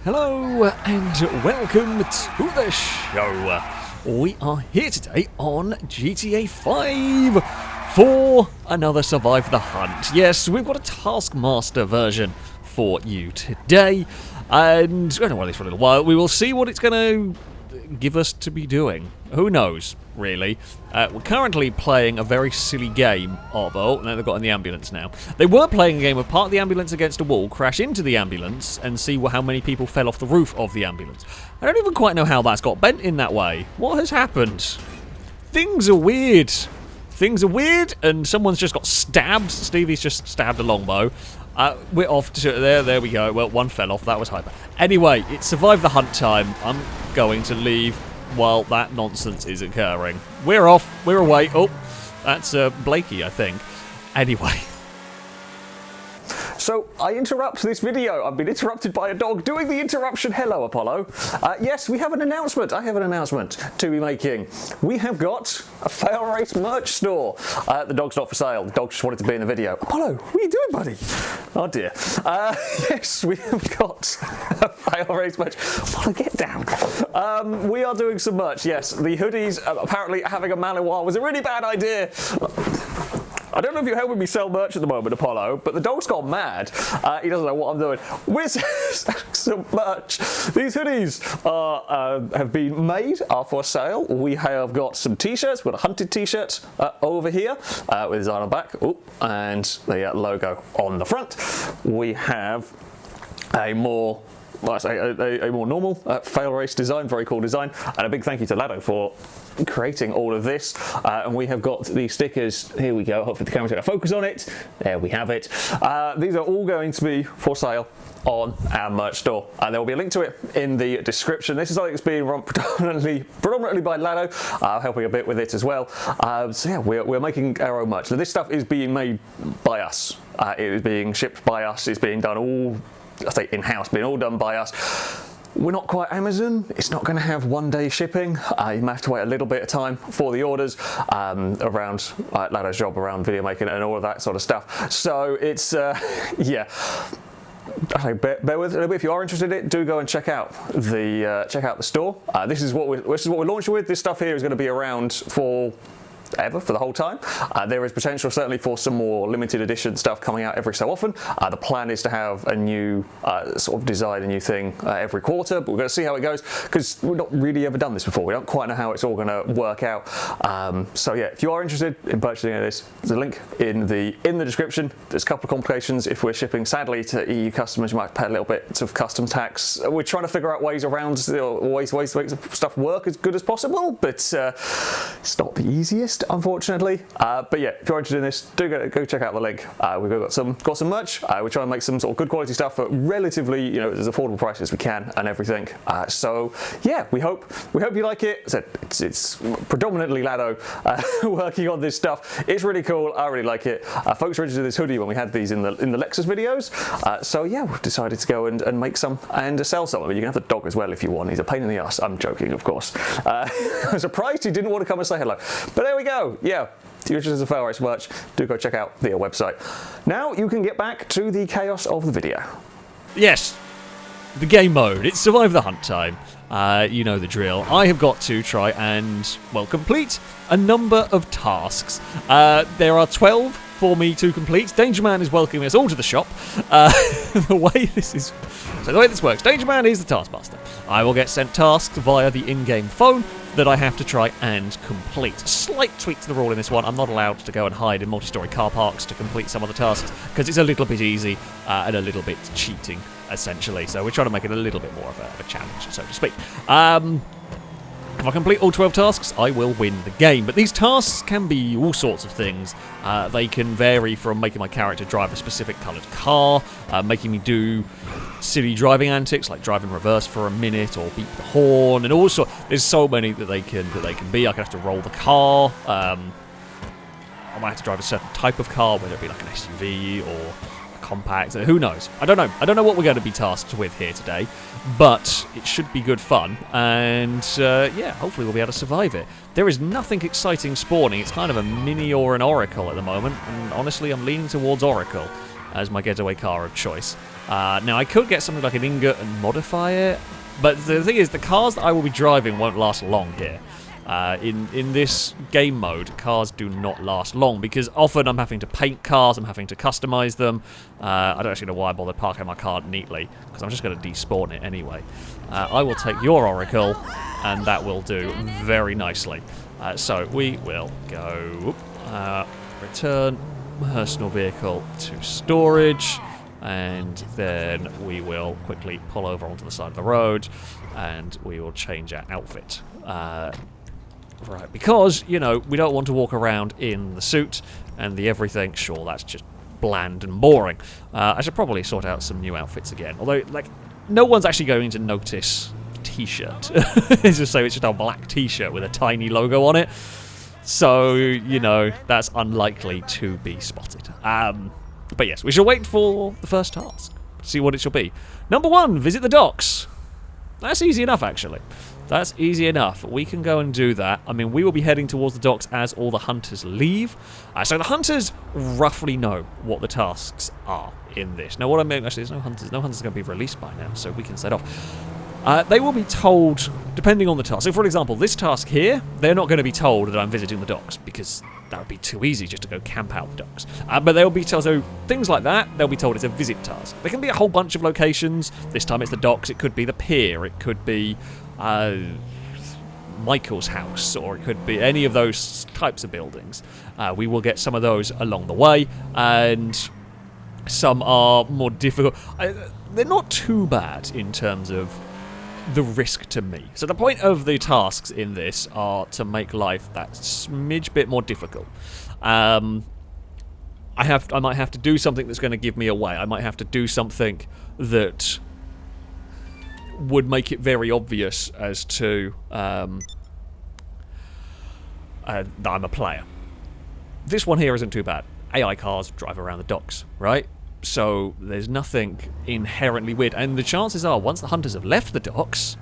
Hello and welcome to the show. We are here today on GTA 5 for another Survive the Hunt. Yes, we've got a Taskmaster version for you today, and we're going to run this for a little while. We will see what it's going to give us to be doing. Who knows, really. We're currently playing a very silly game of... Oh, no, they've got in the ambulance now. They were playing a game of park the ambulance against a wall, crash into the ambulance, and see how many people fell off the roof of the ambulance. I don't even quite know how that's got bent in that way. What has happened? Things are weird. Things are weird, and someone's just got stabbed. Stevie's just stabbed a longbow. We're off to there. There we go. Well, one fell off. That was hyper. Anyway, it's Survive the Hunt time. I'm going to leave while that nonsense is occurring. We're off. We're away. Oh, that's Blakey, I think. Anyway. So, I interrupt this video. I've been interrupted by a dog doing the interruption. Hello, Apollo. Yes, we have an announcement. I have an announcement to be making. We have got a Failrace merch store. The dog's not for sale. The dog just wanted to be in the video. Apollo, what are you doing, buddy? Oh, dear. Yes, we have got a Failrace merch. Apollo, get down. We are doing some merch, yes. The hoodies, apparently having a Malinois was a really bad idea. I don't know if you're helping me sell merch at the moment, Apollo, but the dog's gone mad. He doesn't know what I'm doing. We're selling some merch. These hoodies have been made, are for sale. We have got some t-shirts. We've got a hunted t-shirt over here with design on the back. Ooh, and the logo on the front. We have a more... Well, I say a more normal Failrace design, very cool design, and a big thank you to Lado for creating all of this. And we have got the stickers. Here we go. Hopefully the camera's going to focus on it. There we have it. These are all going to be for sale on our merch store, and there will be a link to it in the description. This is something that's being run predominantly by Lado, helping a bit with it as well. So yeah, we're making our own merch. So this stuff is being made by us. It is being shipped by us. It's being done all, I say in-house, being all done by us. We're not quite Amazon. It's not going to have one-day shipping. You might have to wait a little bit of time for the orders around Lado's job around video making and all of that sort of stuff. So it's, yeah. Bear with it. If you are interested in it, do go and check out the store. This is what we're launching with. This stuff here is going to be around for the whole time. There is potential certainly for some more limited edition stuff coming out every so often. The plan is to have a new sort of design, a new thing every quarter, but we're going to see how it goes because we've not really ever done this before. We don't quite know how it's all going to work out. So yeah, if you are interested in purchasing this, there's a link in the description. There's a couple of complications if we're shipping. Sadly, to EU customers, you might pay a little bit of custom tax. We're trying to figure out ways around, ways to make stuff work as good as possible, but it's not the easiest, unfortunately. But yeah, if you're interested in this, do go check out the link. We've got some merch. We're trying to make some sort of good quality stuff at relatively, you know, as affordable prices as we can and everything. So yeah, we hope you like it. It's predominantly Lado working on this stuff. It's really cool. I really like it. Folks were interested in this hoodie when we had these in the Lexus videos. So yeah, we've decided to go and make some and sell some. I mean, you can have the dog as well if you want. He's a pain in the ass. I'm joking, of course. I'm surprised he didn't want to come and say hello. But there we go. Yeah, if you're interested in Failrace merch, do go check out the website. Now you can get back to the chaos of the video. Yes, the game mode. It's Survive the Hunt time. You know the drill. I have got to try and, well, complete a number of tasks. There are 12 for me to complete. Danger Man is welcoming us all to the shop. The way this works, Danger Man is the taskmaster. I will get sent tasks via the in-game phone that I have to try and complete. Slight tweak to the rule in this one. I'm not allowed to go and hide in multi-story car parks to complete some of the tasks because it's a little bit easy and a little bit cheating, essentially. So we're trying to make it a little bit more of a challenge, so to speak. If I complete all 12 tasks, I will win the game. But these tasks can be all sorts of things. They can vary from making my character drive a specific coloured car, making me do silly driving antics like drive in reverse for a minute or beep the horn, and also there's so many that they can be. I can have to roll the car. I might have to drive a certain type of car, whether it be like an SUV or a compact. Who knows? I don't know. I don't know what we're going to be tasked with here today, but it should be good fun, and yeah, hopefully we'll be able to survive it. There is nothing exciting spawning. It's kind of a Mini or an Oracle at the moment, and honestly, I'm leaning towards Oracle as my getaway car of choice. Now, I could get something like an ingot and modify it, but the thing is, the cars that I will be driving won't last long here. In this game mode, cars do not last long because often I'm having to paint cars, I'm having to customize them. I don't actually know why I bothered parking my car neatly because I'm just going to despawn it anyway. I will take your Oracle, and that will do very nicely. So we will go return personal vehicle to storage, and then we will quickly pull over onto the side of the road, and we will change our outfit. Right, because, you know, we don't want to walk around in the suit and the everything. Sure, that's just bland and boring. I should probably sort out some new outfits again. Although, like, no one's actually going to notice t-shirt. It's just a black t-shirt with a tiny logo on it. So, you know, that's unlikely to be spotted. But yes, we shall wait for the first task. See what it shall be. Number 1, visit the docks. That's easy enough, actually. That's easy enough. We can go and do that. I mean, we will be heading towards the docks as all the hunters leave. So the hunters roughly know what the tasks are in this. Now, what I mean, actually, there's no hunters. No hunters are going to be released by now, so we can set off. They will be told, depending on the task. So, for example, this task here, they're not going to be told that I'm visiting the docks because that would be too easy just to go camp out the docks. But they'll be told, so things like that, they'll be told it's a visit task. There can be a whole bunch of locations. This time it's the docks. It could be the pier. It could be Michael's house, or it could be any of those types of buildings. We will get some of those along the way, and some are more difficult. They're not too bad in terms of the risk to me. So the point of the tasks in this are to make life that smidge bit more difficult. I might have to do something that's going to give me away. I might have to do something that would make it very obvious as to that I'm a player. This one here isn't too bad. AI cars drive around the docks, right? So there's nothing inherently weird. And the chances are, once the hunters have left the docks,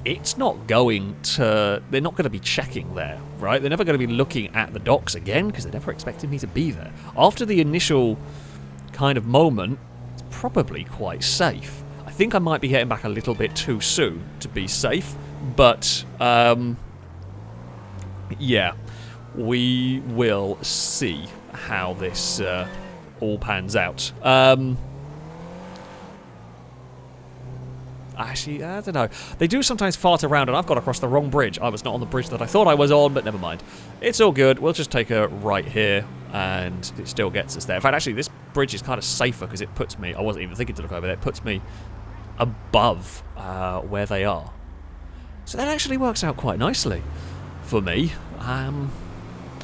it's not going to... They're not going to be checking there, right? They're never going to be looking at the docks again because they're never expecting me to be there. After the initial kind of moment, it's probably quite safe. I think I might be getting back a little bit too soon to be safe, but yeah, we will see how this all pans out. Actually, I don't know. They do sometimes fart around, and I've got across the wrong bridge. I was not on the bridge that I thought I was on, but never mind. It's all good. We'll just take a right here, and it still gets us there. In fact, actually, this bridge is kind of safer because it puts me... I wasn't even thinking to look over there. It puts me above where they are. So that actually works out quite nicely for me.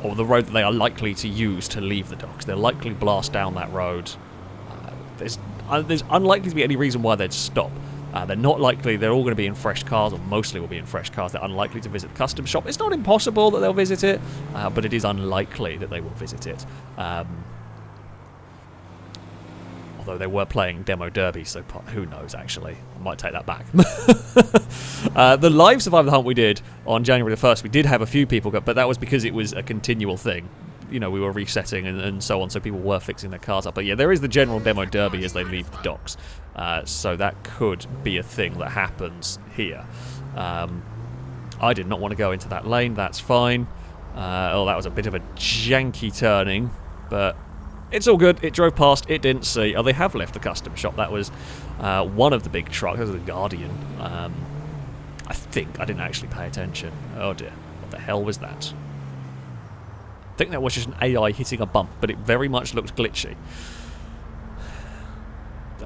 Or the road that they are likely to use to leave the docks. They'll likely blast down that road. There's unlikely to be any reason why they'd stop. They're not likely, they're all going to be in fresh cars, or mostly will be in fresh cars. They're unlikely to visit the custom shop. It's not impossible that they'll visit it, but it is unlikely that they will visit it. Although they were playing Demo Derby, so who knows, actually. I might take that back. The live Survive the Hunt we did on January the 1st, we did have a few people go, but that was because it was a continual thing. You know, we were resetting and so on, so people were fixing their cars up. But yeah, there is the general Demo Derby as they leave the docks. So that could be a thing that happens here. I did not want to go into that lane, that's fine. Oh, that was a bit of a janky turning, but... It's all good. It drove past. It didn't see. Oh, they have left the custom shop. That was one of the big trucks. That was the Guardian. I think. I didn't actually pay attention. Oh, dear. What the hell was that? I think that was just an AI hitting a bump, but it very much looked glitchy.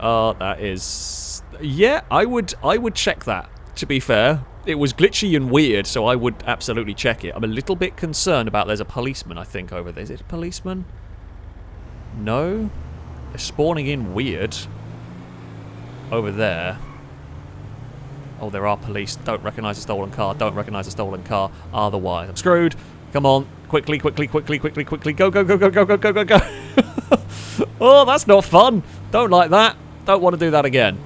Oh, that is... Yeah, I would check that, to be fair. It was glitchy and weird, so I would absolutely check it. I'm a little bit concerned about... There's a policeman, I think, over there. Is it a policeman? No? They're spawning in weird. Over there. Oh, there are police. Don't recognise a stolen car. Don't recognise a stolen car. Otherwise, I'm screwed. Come on. Quickly, quickly, quickly, quickly, quickly. Go, go, go, go, go, go, go, go, go. Oh, that's not fun. Don't like that. Don't want to do that again.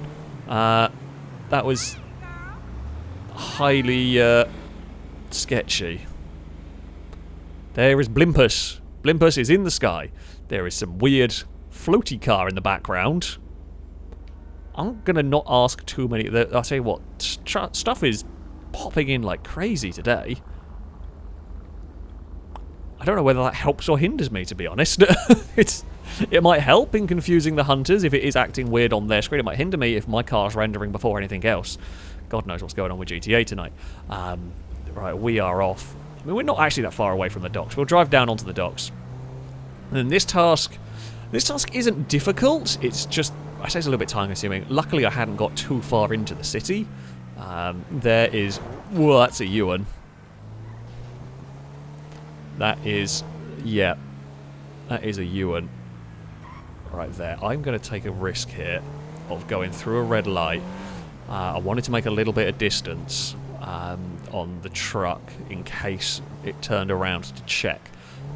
That was highly sketchy. There is Blimpus. Blimpus is in the sky. There is some weird floaty car in the background. I'm going to not ask too many. I'll tell you what, stuff is popping in like crazy today. I don't know whether that helps or hinders me, to be honest. It might help in confusing the hunters if it is acting weird on their screen. It might hinder me if my car's rendering before anything else. God knows what's going on with GTA tonight. Right, we are off. I mean, we're not actually that far away from the docks. We'll drive down onto the docks. And this task isn't difficult. It's just, I say it's a little bit time-consuming. Luckily, I hadn't got too far into the city. There is... Whoa, that's a Ewan. That is... Yeah. That is a Ewan. Right there. I'm going to take a risk here of going through a red light. I wanted to make a little bit of distance on the truck in case it turned around to check.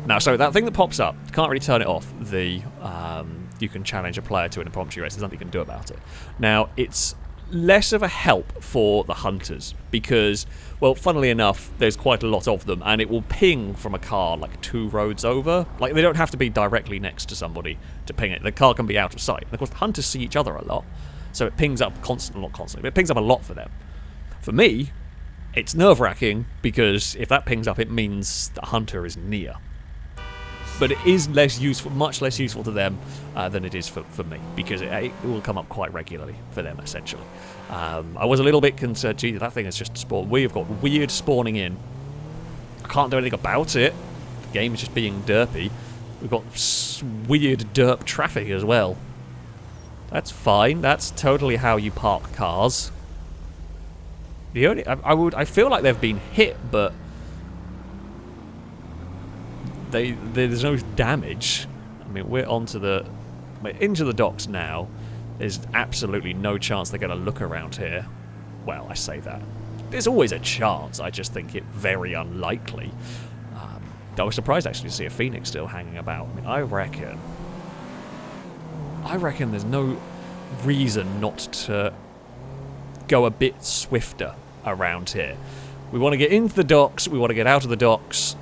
Now, so that thing that pops up, you can't really turn it off. You can challenge a player to an impromptu race. There's nothing you can do about it. Now, it's less of a help for the hunters because, well, funnily enough, there's quite a lot of them, and it will ping from a car like 2 roads over. Like, they don't have to be directly next to somebody to ping it. The car can be out of sight. And of course, the hunters see each other a lot, so it pings up constantly, not constantly, but it pings up a lot for them. For me, it's nerve-wracking because if that pings up, it means the hunter is near. But it is less useful, much less useful to them than it is for me, because it will come up quite regularly for them, essentially. I was a little bit concerned, gee, that thing has just spawned. We have got weird spawning in. I can't do anything about it. The game is just being derpy. We've got weird derp traffic as well. That's fine. That's totally how you park cars. The only I feel like they've been hit, but there's no damage. I mean, we're into the docks now. There's absolutely no chance they're going to look around here. Well, I say that. There's always a chance. I just think it very unlikely. I was surprised actually to see a Phoenix still hanging about. I mean, I reckon there's no reason not to go a bit swifter around here. We want to get into the docks. We want to get out of the docks.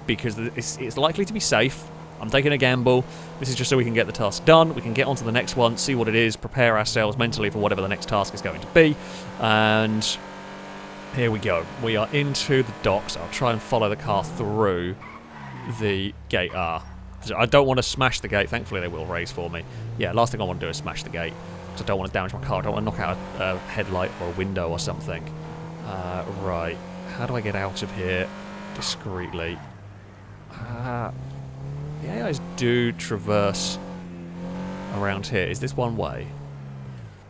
Because it's likely to be safe. I'm taking a gamble. This is just so we can get the task done. We can get on to the next one, see what it is, prepare ourselves mentally for whatever the next task is going to be. And here we go. We are into the docks. I'll try and follow the car through the gate. I don't want to smash the gate. Thankfully, they will raise for me. Yeah, last thing I want to do is smash the gate. Because I don't want to damage my car. I don't want to knock out a headlight or a window or something. Right. How do I get out of here discreetly? The AIs do traverse around here. Is this one way?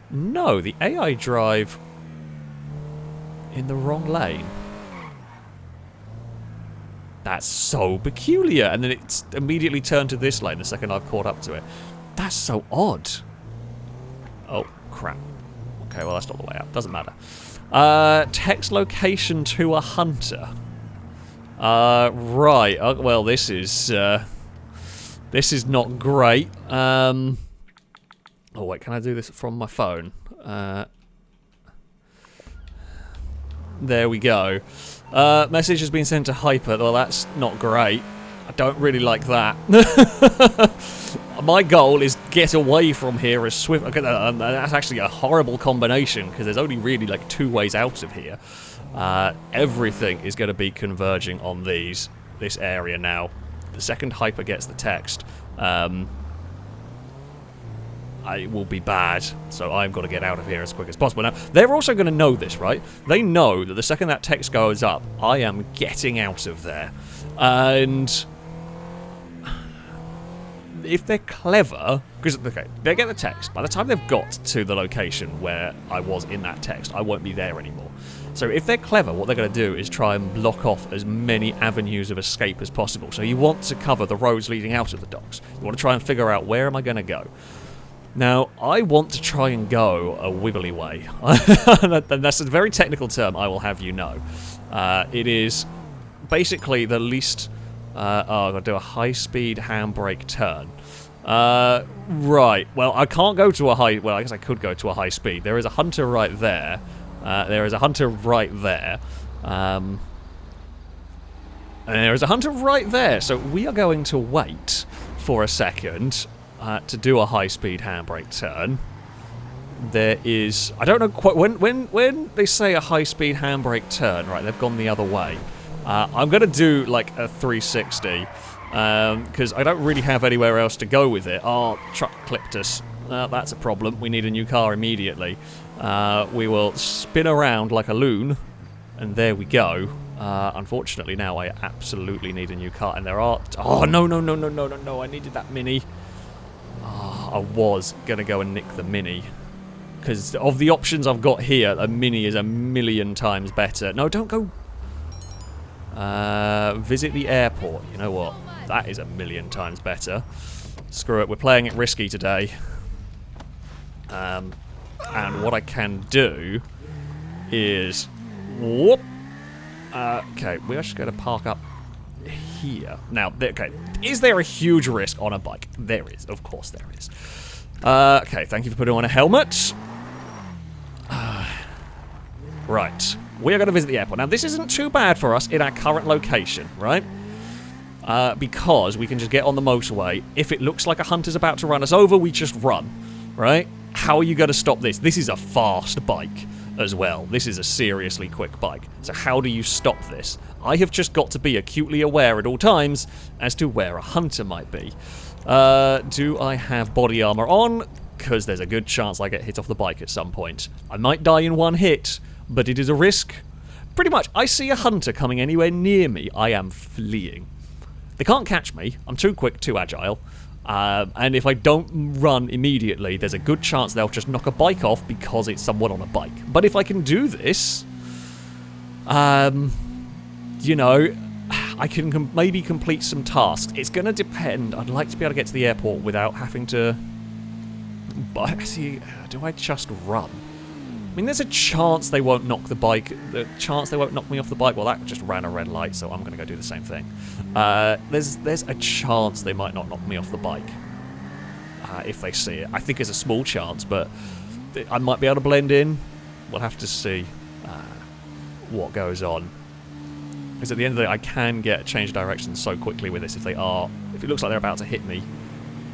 No, the AI drive in the wrong lane. That's so peculiar. And then it's immediately turned to this lane the second I've caught up to it. That's so odd. Oh, crap. Okay, well, that's not the way out. Doesn't matter. Text location to a hunter. Right. Well, this is not great. Oh wait, can I do this from my phone? There we go. Message has been sent to Hyper. Well, that's not great. I don't really like that. My goal is get away from here as swift. Okay, that's actually a horrible combination because there's only really like 2 ways out of here. Everything is going to be converging on this area now. The second Hyper gets the text, it will be bad, so I've got to get out of here as quick as possible. Now, they're also going to know this, right? They know that the second that text goes up, I am getting out of there. And if they're clever, because, okay, they get the text. By the time they've got to the location where I was in that text, I won't be there anymore. So if they're clever, what they're going to do is try and block off as many avenues of escape as possible. So you want to cover the roads leading out of the docks. You want to try and figure out where am I going to go. Now, I want to try and go a wibbly way. And that's a very technical term, I will have you know. It is basically the least... I've got to do a high-speed handbrake turn. Right, well, I can't go to a high... Well, I guess I could go to a high speed. There is a hunter right there. There is a hunter right there. And there is a hunter right there. So we are going to wait for a second to do a high-speed handbrake turn. there is... I don't know quite... When they say a high-speed handbrake turn, right, they've gone the other way. I'm going to do, like, a 360, because I don't really have anywhere else to go with it. Our truck clipped us. That's a problem. We need a new car immediately. We will spin around like a loon, and there we go. Unfortunately, now I absolutely need a new car, and there are... Oh, no, I needed that Mini. Oh, I was going to go and nick the Mini. Because of the options I've got here, a Mini is a million times better. No, don't go... visit the airport. You know what? That is a million times better. Screw it, we're playing it risky today. And what I can do is... Whoop! Okay, we're just going to park up here. Now, okay, is there a huge risk on a bike? There is, of course there is. Okay, thank you for putting on a helmet. Right, we are going to visit the airport. Now, this isn't too bad for us in our current location, right? Because we can just get on the motorway. If it looks like a hunter's about to run us over, we just run, right? How are you going to stop this? This is a fast bike as well. This is a seriously quick bike. So how do you stop this? I have just got to be acutely aware at all times as to where a hunter might be. Do I have body armor on? Because there's a good chance I get hit off the bike at some point. I might die in one hit, but it is a risk. Pretty much, I see a hunter coming anywhere near me, I am fleeing. They can't catch me. I'm too quick, too agile. And if I don't run immediately, there's a good chance they'll just knock a bike off because it's someone on a bike. But if I can do this, you know, I can maybe complete some tasks. It's going to depend. I'd like to be able to get to the airport without having to... But see, do I just run? I mean, there's a chance they won't knock the bike. The chance they won't knock me off the bike. Well, that just ran a red light, so I'm going to go do the same thing. There's a chance they might not knock me off the bike if they see it. I think it's a small chance, but I might be able to blend in. We'll have to see what goes on. Because at the end of the day, I can get change direction so quickly with this. If it looks like they're about to hit me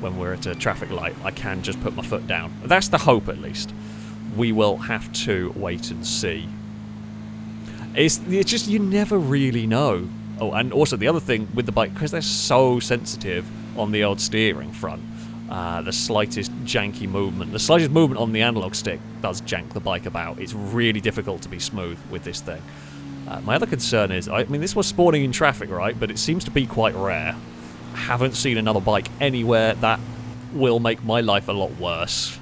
when we're at a traffic light, I can just put my foot down. That's the hope, at least. We will have to wait and see. It's just, you never really know. Oh, and also the other thing with the bike, because they're so sensitive on the old steering front, the slightest janky movement, the slightest movement on the analog stick does jank the bike about. It's really difficult to be smooth with this thing. My other concern is, I mean, this was spawning in traffic, right? But it seems to be quite rare. I haven't seen another bike anywhere that will make my life a lot worse.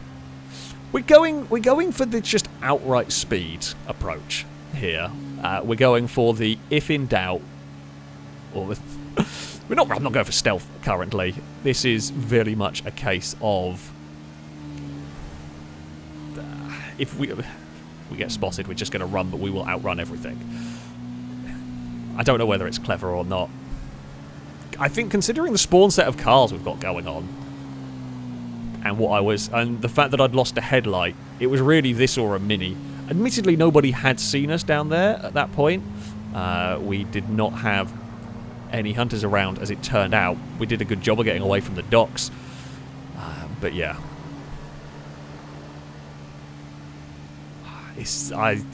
We're going for the just outright speed approach here. We're going for the if in doubt, or I'm not going for stealth currently. This is very much a case of if we get spotted, we're just going to run, but we will outrun everything. I don't know whether it's clever or not. I think considering the spawn set of cars we've got going on, and the fact that I'd lost a headlight, it was really this or a Mini. Admittedly, nobody had seen us down there at that point. We did not have any hunters around, as it turned out. We did a good job of getting away from the docks. But yeah.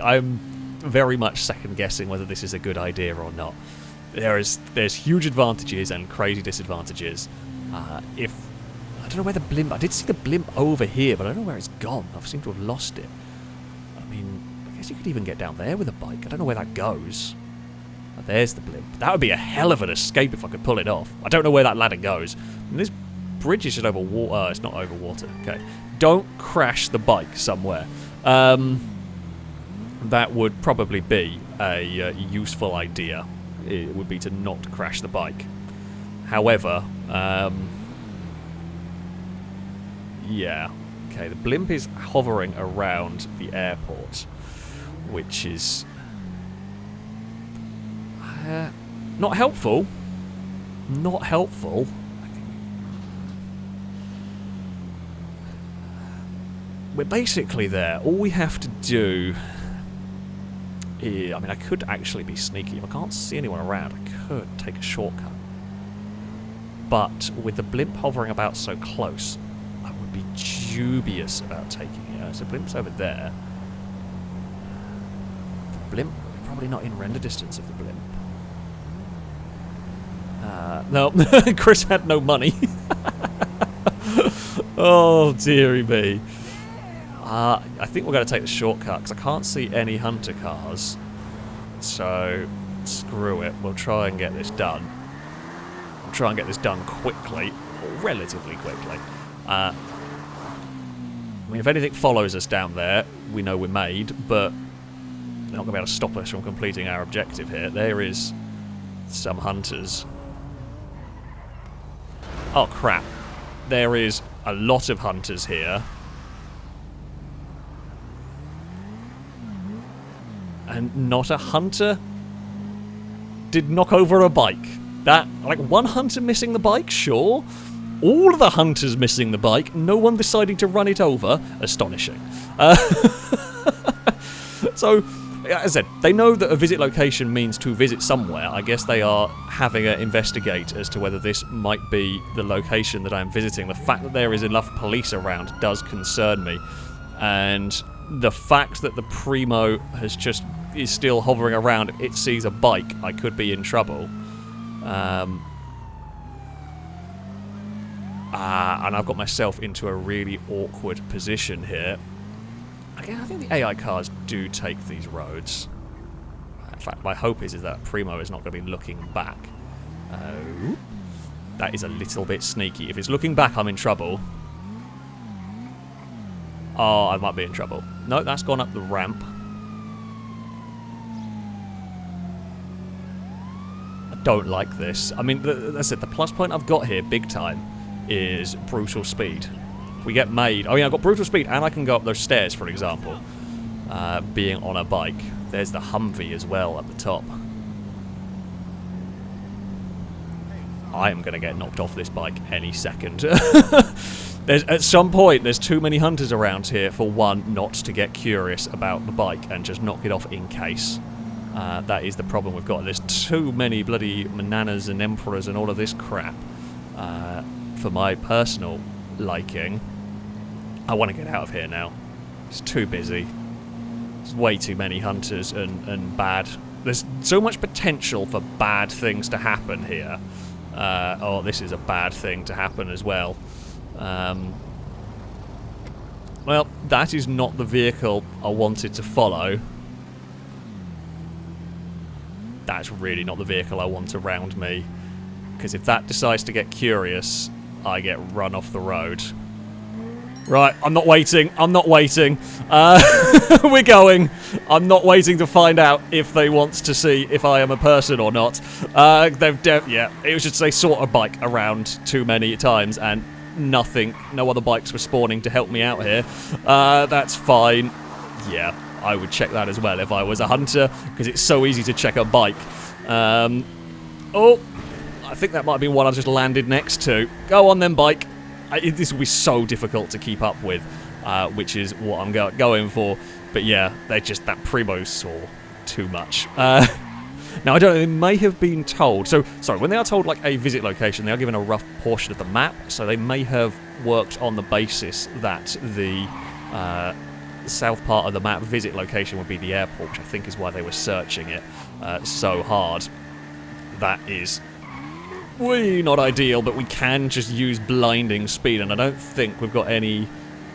I'm very much second-guessing whether this is a good idea or not. There's huge advantages and crazy disadvantages. I don't know where the blimp... I did see the blimp over here, but I don't know where it's gone. I seem to have lost it. I mean, I guess you could even get down there with a bike. I don't know where that goes. Oh, there's the blimp. That would be a hell of an escape if I could pull it off. I don't know where that ladder goes. And this bridge is just over water. It's not over water. Okay. Don't crash the bike somewhere. That would probably be a useful idea. It would be to not crash the bike. However, yeah. Okay, the blimp is hovering around the airport, which is not helpful. Not helpful. We're basically there. All we have to do is... I mean, I could actually be sneaky. If I can't see anyone around, I could take a shortcut. But with the blimp hovering about so close, I would be dubious about taking it. So Blimp's over there. The Blimp, probably not in render distance of the Blimp. No, Chris had no money. Oh, dearie me. I think we're going to take the shortcut, because I can't see any hunter cars. So, screw it. We'll try and get this done. We'll try and get this done quickly, or relatively quickly. I mean, if anything follows us down there, we know we're made, but they're not going to be able to stop us from completing our objective here. There is some hunters. Oh, crap. There is a lot of hunters here. And not a hunter did knock over a bike. That, like, one hunter missing the bike, sure. All of the hunters missing the bike, no one deciding to run it over. Astonishing. So, as I said, they know that a visit location means to visit somewhere. I guess they are having an investigate as to whether this might be the location that I'm visiting. The fact that there is enough police around does concern me. And the fact that the Primo is still hovering around, if it sees a bike, I could be in trouble. And I've got myself into a really awkward position here. Again, I think the AI cars do take these roads. In fact, my hope is that Primo is not going to be looking back. That is a little bit sneaky. If it's looking back, I'm in trouble. Oh, I might be in trouble. No, that's gone up the ramp. I don't like this. I mean, that's it. The plus point I've got here, big time, is brutal speed. We get made. Oh yeah, I've got brutal speed, and I can go up those stairs, for example, being on a bike. There's the Humvee as well at the top. I am going to get knocked off this bike any second. At some point, there's too many hunters around here for one not to get curious about the bike and just knock it off in case. That is the problem we've got. There's too many bloody Mananas and Emperors and all of this crap for my personal liking. I want to get out of here now. It's too busy. There's way too many hunters and bad. There's so much potential for bad things to happen here. Oh, this is a bad thing to happen as well. Well, that is not the vehicle I wanted to follow. That's really not the vehicle I want around me. Because if that decides to get curious, I get run off the road. Right, I'm not waiting. I'm not waiting. We're going. I'm not waiting to find out if they want to see if I am a person or not. Yeah, it was just they saw a bike around too many times and nothing. No other bikes were spawning to help me out here. That's fine. Yeah, I would check that as well if I was a hunter, because it's so easy to check a bike. Oh, I think that might be one I just landed next to. Go on then, bike. This will be so difficult to keep up with, which is what I'm going for. But yeah, that Primo saw too much. Now, I don't know, they may have been told. So, sorry, when they are told like a visit location, they are given a rough portion of the map. So they may have worked on the basis that the south part of the map visit location would be the airport, which I think is why they were searching it so hard. That is not ideal, but we can just use blinding speed, and I don't think we've got any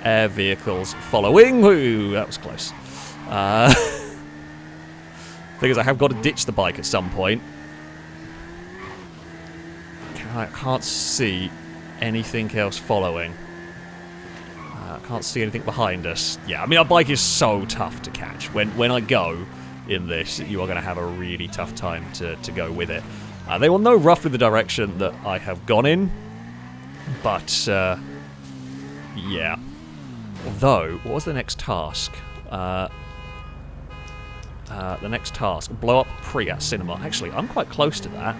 air vehicles following. Ooh, that was close. Thing is, I have got to ditch the bike at some point. I can't see anything else following. I can't see anything behind us. Yeah, I mean, our bike is so tough to catch. When I go in this, you are going to have a really tough time to go with it. They will know roughly the direction that I have gone in, but yeah. Although, what was the next task? The next task, blow up Priya Cinema. Actually, I'm quite close to that.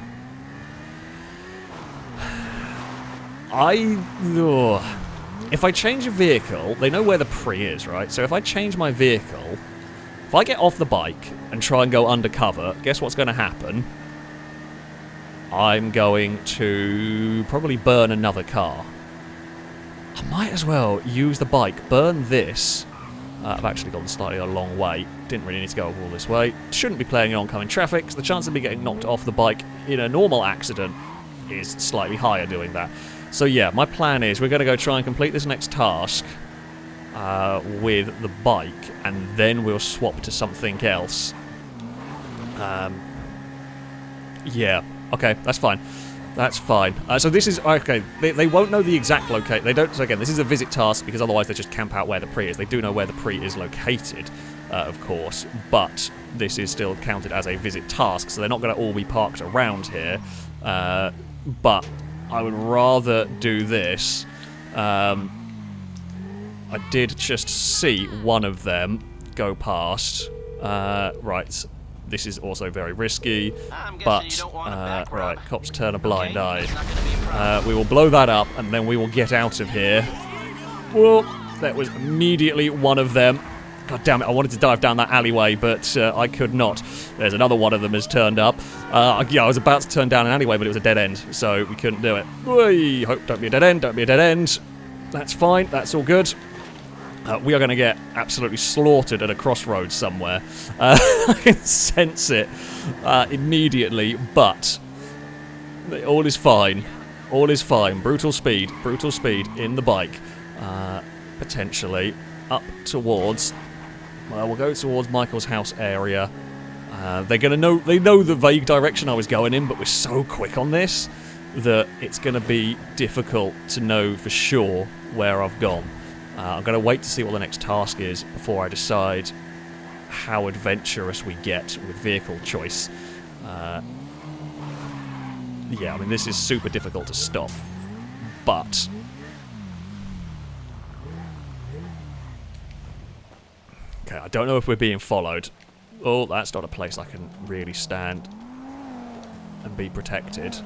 If I change a vehicle, they know where the Pri is, right? So if I change my vehicle, if I get off the bike and try and go undercover, guess what's going to happen? I'm going to probably burn another car. I might as well use the bike, burn this. I've actually gone slightly a long way. Didn't really need to go all this way. Shouldn't be playing in oncoming traffic, because the chance of me getting knocked off the bike in a normal accident is slightly higher doing that. So yeah, my plan is we're going to go try and complete this next task with the bike, and then we'll swap to something else. Yeah, okay, that's fine. That's fine. So this is... Okay, they won't know the exact location. They don't... So again, this is a visit task, because otherwise they just camp out where the pre is. They do know where the pre is located, of course, but this is still counted as a visit task, so they're not going to all be parked around here. But I would rather do this. I did just see one of them go past. Right. This is also very risky, but, right, cops turn a blind eye. We will blow that up, and then we will get out of here. Whoa, that was immediately one of them. God damn it, I wanted to dive down that alleyway, but I could not. There's another one of them has turned up. Yeah, I was about to turn down an alleyway, but it was a dead end, so we couldn't do it. Whee! Hope don't be a dead end, don't be a dead end. That's fine, that's all good. We are going to get absolutely slaughtered at a crossroads somewhere. I can sense it immediately, but all is fine. All is fine. Brutal speed in the bike. Potentially up towards... Well, we'll go towards Michael's house area. They're going to know... They know the vague direction I was going in, but we're so quick on this that it's going to be difficult to know for sure where I've gone. I'm going to wait to see what the next task is before I decide how adventurous we get with vehicle choice. Yeah, I mean, this is super difficult to stop, but... Okay, I don't know if we're being followed. Oh, that's not a place I can really stand and be protected.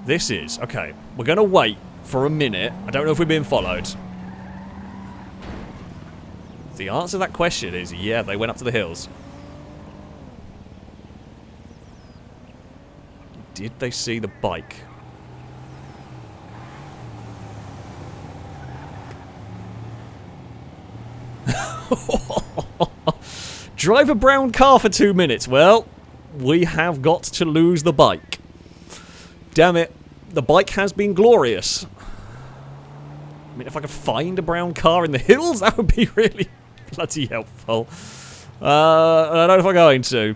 This is... Okay, we're going to wait for a minute. I don't know if we're being followed. The answer to that question is, yeah, they went up to the hills. Did they see the bike? Drive a brown car for 2 minutes. Well, we have got to lose the bike. Damn it. The bike has been glorious. I mean, if I could find a brown car in the hills, that would be really... bloody helpful. I don't know if I'm going to.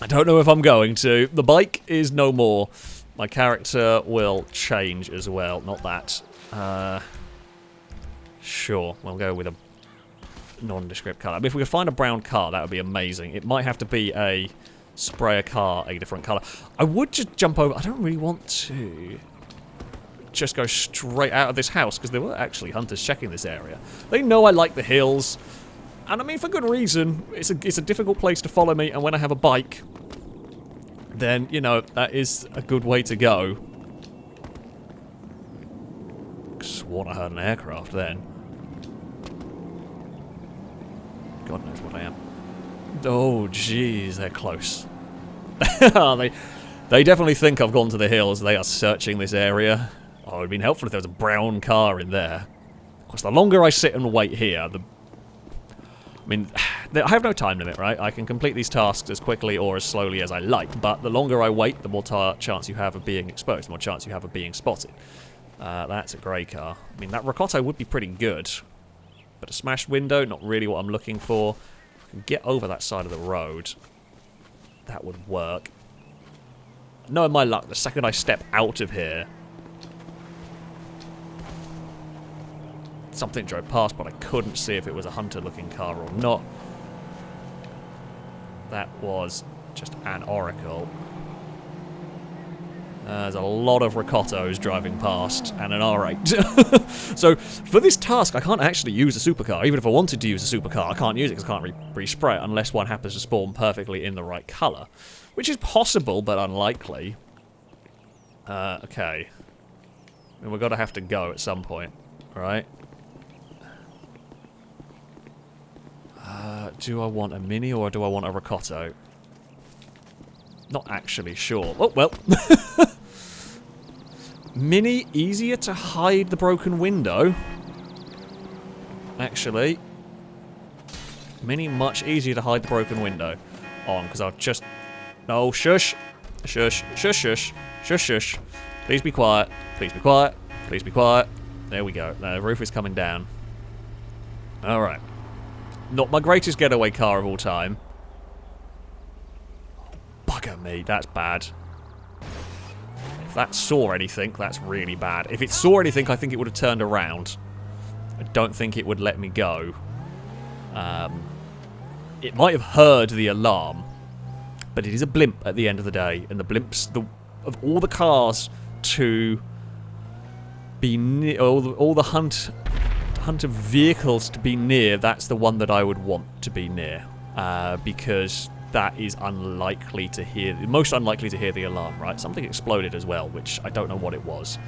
I don't know if I'm going to. The bike is no more. My character will change as well. Not that. Sure, we'll go with a nondescript colour. I mean, if we could find a brown car, that would be amazing. It might have to be a spray a car a different colour. I would just jump over. I don't really want to just go straight out of this house, because there were actually hunters checking this area. They know I like the hills. And I mean, for good reason. It's a difficult place to follow me, and when I have a bike, then, you know, that is a good way to go. Sworn I heard an aircraft then. God knows what I am. Oh, jeez, they're close. They definitely think I've gone to the hills. They are searching this area. Oh, it would have been helpful if there was a brown car in there. Of course, the longer I sit and wait here, I mean, I have no time limit, right? I can complete these tasks as quickly or as slowly as I like, but the longer I wait, the more chance you have of being exposed, the more chance you have of being spotted. That's a grey car. I mean, that Ricotto would be pretty good, but a smashed window, not really what I'm looking for. Get over that side of the road. That would work. Knowing my luck, the second I step out of here, something drove past, but I couldn't see if it was a hunter-looking car or not. That was just an oracle. There's a lot of Ricottos driving past, and an R8. So, for this task, I can't actually use a supercar. Even if I wanted to use a supercar, I can't use it because I can't respray it unless one happens to spawn perfectly in the right colour. Which is possible, but unlikely. Okay. I mean, we're going to have to go at some point, right? Do I want a Mini or do I want a Ricotto? Not actually sure. Oh, well. Mini, easier to hide the broken window. Actually. Mini, much easier to hide the broken window. On, because I'll just... No, shush. Shush, shush, shush. Shush, shush. Please be quiet. Please be quiet. Please be quiet. There we go. The roof is coming down. Alright. Not my greatest getaway car of all time. Bugger me, that's bad. If that saw anything, that's really bad. If it saw anything, I think it would have turned around. I don't think it would let me go. It might have heard the alarm, but it is a blimp at the end of the day, and the blimps, of all the cars to be near, all the hunter vehicles to be near, that's the one that I would want to be near, because that is unlikely to hear, most unlikely to hear the alarm, right? Something exploded as well, which I don't know what it was,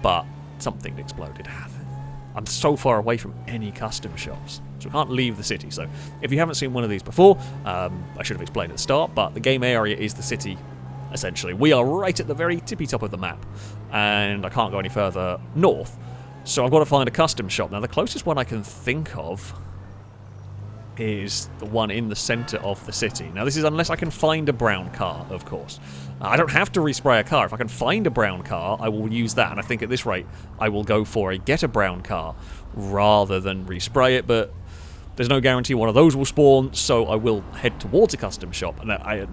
but something exploded. I'm so far away from any custom shops, so I can't leave the city. So if you haven't seen one of these before, I should have explained at the start, but the game area is the city, essentially. We are right at the very tippy top of the map, and I can't go any further north. So I've got to find a custom shop. Now, the closest one I can think of is the one in the centre of the city. Now, this is unless I can find a brown car, of course. I don't have to respray a car. If I can find a brown car, I will use that. And I think at this rate, I will go for a get a brown car rather than respray it. But there's no guarantee one of those will spawn, so I will head towards a custom shop. And I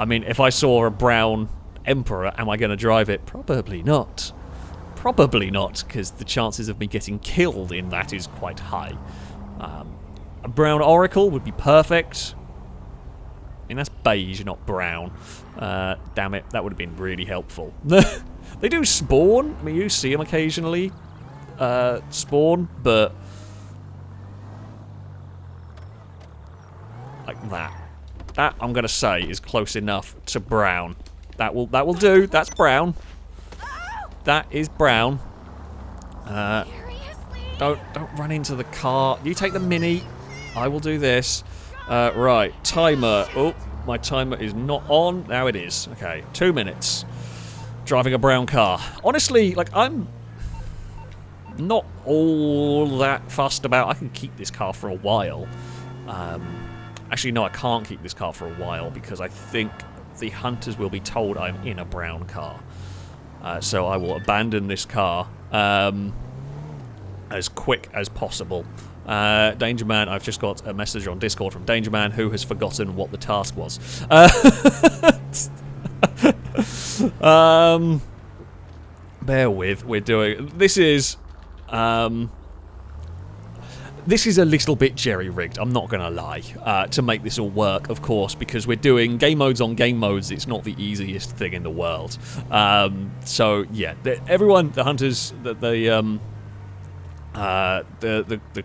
mean, if I saw a brown Emperor, am I going to drive it? Probably not. Probably not, because the chances of me getting killed in that is quite high. A brown Oracle would be perfect. I mean, that's beige, not brown. Damn it, that would have been really helpful. They do spawn. I mean, you see them occasionally spawn, but like that. That, I'm going to say, is close enough to brown. That will do. That's brown. That is brown. Don't run into the car. You take the Mini. I will do this. Right, timer. Oh, my timer is not on. Now it is. Okay, 2 minutes. Driving a brown car. Honestly, like, I'm not all that fussed about... I can keep this car for a while. Actually, no, I can't keep this car for a while because I think the hunters will be told I'm in a brown car. So I will abandon this car as quick as possible. Danger Man, I've just got a message on Discord from Danger Man who has forgotten what the task was. Bear with, we're doing... This is a little bit jerry-rigged, I'm not going to lie, to make this all work, of course, because we're doing game modes on game modes. It's not the easiest thing in the world. So, yeah, everyone, the hunters, the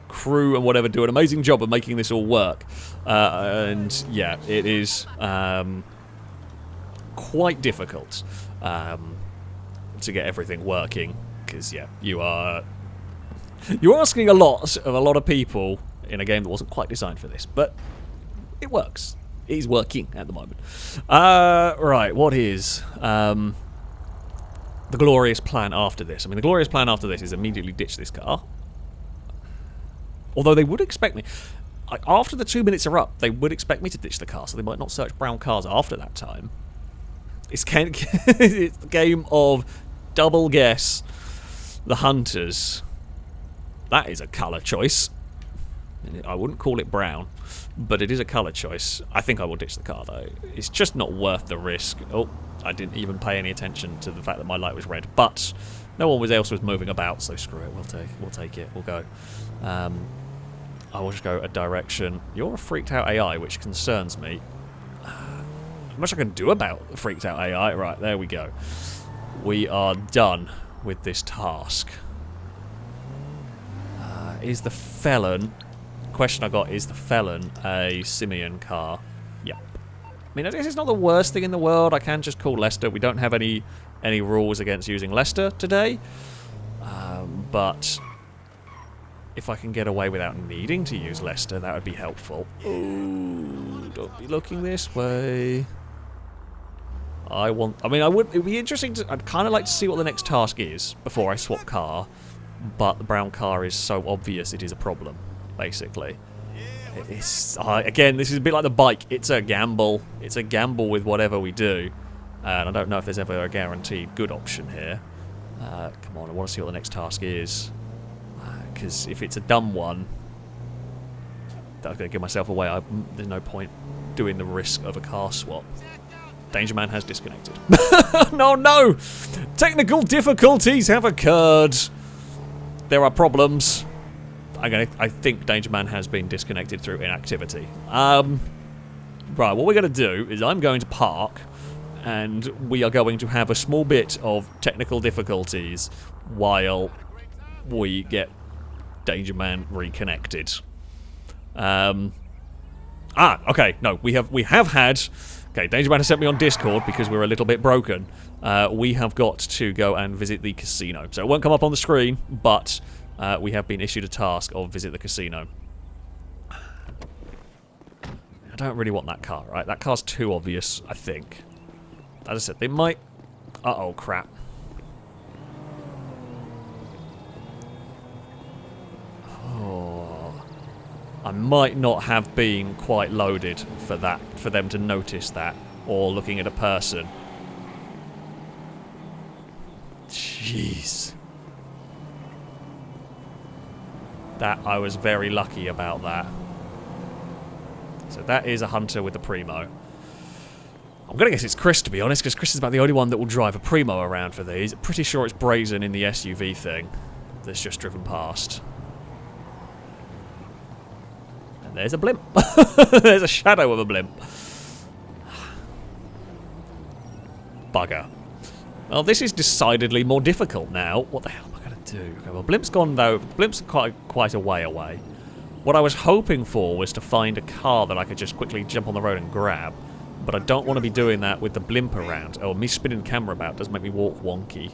crew and whatever do an amazing job of making this all work. And, yeah, it is quite difficult to get everything working, because, yeah, you're asking a lot of a lot of people in a game that wasn't quite designed for this, but it works. It is working at the moment. Right, what is the glorious plan after this? I mean, the glorious plan after this is immediately ditch this car. Although they would expect me... After the 2 minutes are up, they would expect me to ditch the car, so they might not search brown cars after that time. It's the game of double guess the hunters. That is a colour choice. I wouldn't call it brown, but it is a colour choice. I think I will ditch the car, though. It's just not worth the risk. Oh, I didn't even pay any attention to the fact that my light was red, but no one else was moving about, so screw it. We'll take it. We'll go. I will just go a direction. You're a freaked out AI, which concerns me. Not much I can do about the freaked out AI. Right, there we go. We are done with this task. Is the felon... Question I got, is the felon a Simeon car? Yep. I mean, I guess it's not the worst thing in the world. I can just call Lester. We don't have any rules against using Lester today. But if I can get away without needing to use Lester, that would be helpful. Ooh, don't be looking this way. I mean, it'd be interesting I'd kind of like to see what the next task is before I swap car, but the brown car is so obvious it is a problem, basically. It's, again, this is a bit like the bike. It's a gamble. It's a gamble with whatever we do. And I don't know if there's ever a guaranteed good option here. Come on, I want to see what the next task is. Because if it's a dumb one, I'm going to give myself away. There's no point doing the risk of a car swap. Danger Man has disconnected. No! Technical difficulties have occurred. There are problems. I think Danger Man has been disconnected through inactivity. Right, what we're going to do is I'm going to park, and we are going to have a small bit of technical difficulties while we get Danger Man reconnected. Okay, no, we have had... Okay, Danger Man has sent me on Discord because we're a little bit broken. We have got to go and visit the casino. So it won't come up on the screen, but... we have been issued a task of visit the casino. I don't really want that car, right? That car's too obvious, I think. As I said, they might... Uh-oh, crap. Oh. I might not have been quite loaded for that, for them to notice that, or looking at a person. Jeez. That I was very lucky about that. So that is a hunter with a Primo. I'm gonna guess it's Chris, to be honest, because Chris is about the only one that will drive a Primo around for these. I'm pretty sure it's Brazen in the SUV thing that's just driven past. And there's a blimp. There's a shadow of a blimp. Bugger. Well, this is decidedly more difficult now. What the hell am I going to do? Okay, well, Blimp's gone, though. Blimp's quite a way away. What I was hoping for was to find a car that I could just quickly jump on the road and grab. But I don't want to be doing that with the Blimp around. Oh, me spinning the camera about does make me walk wonky.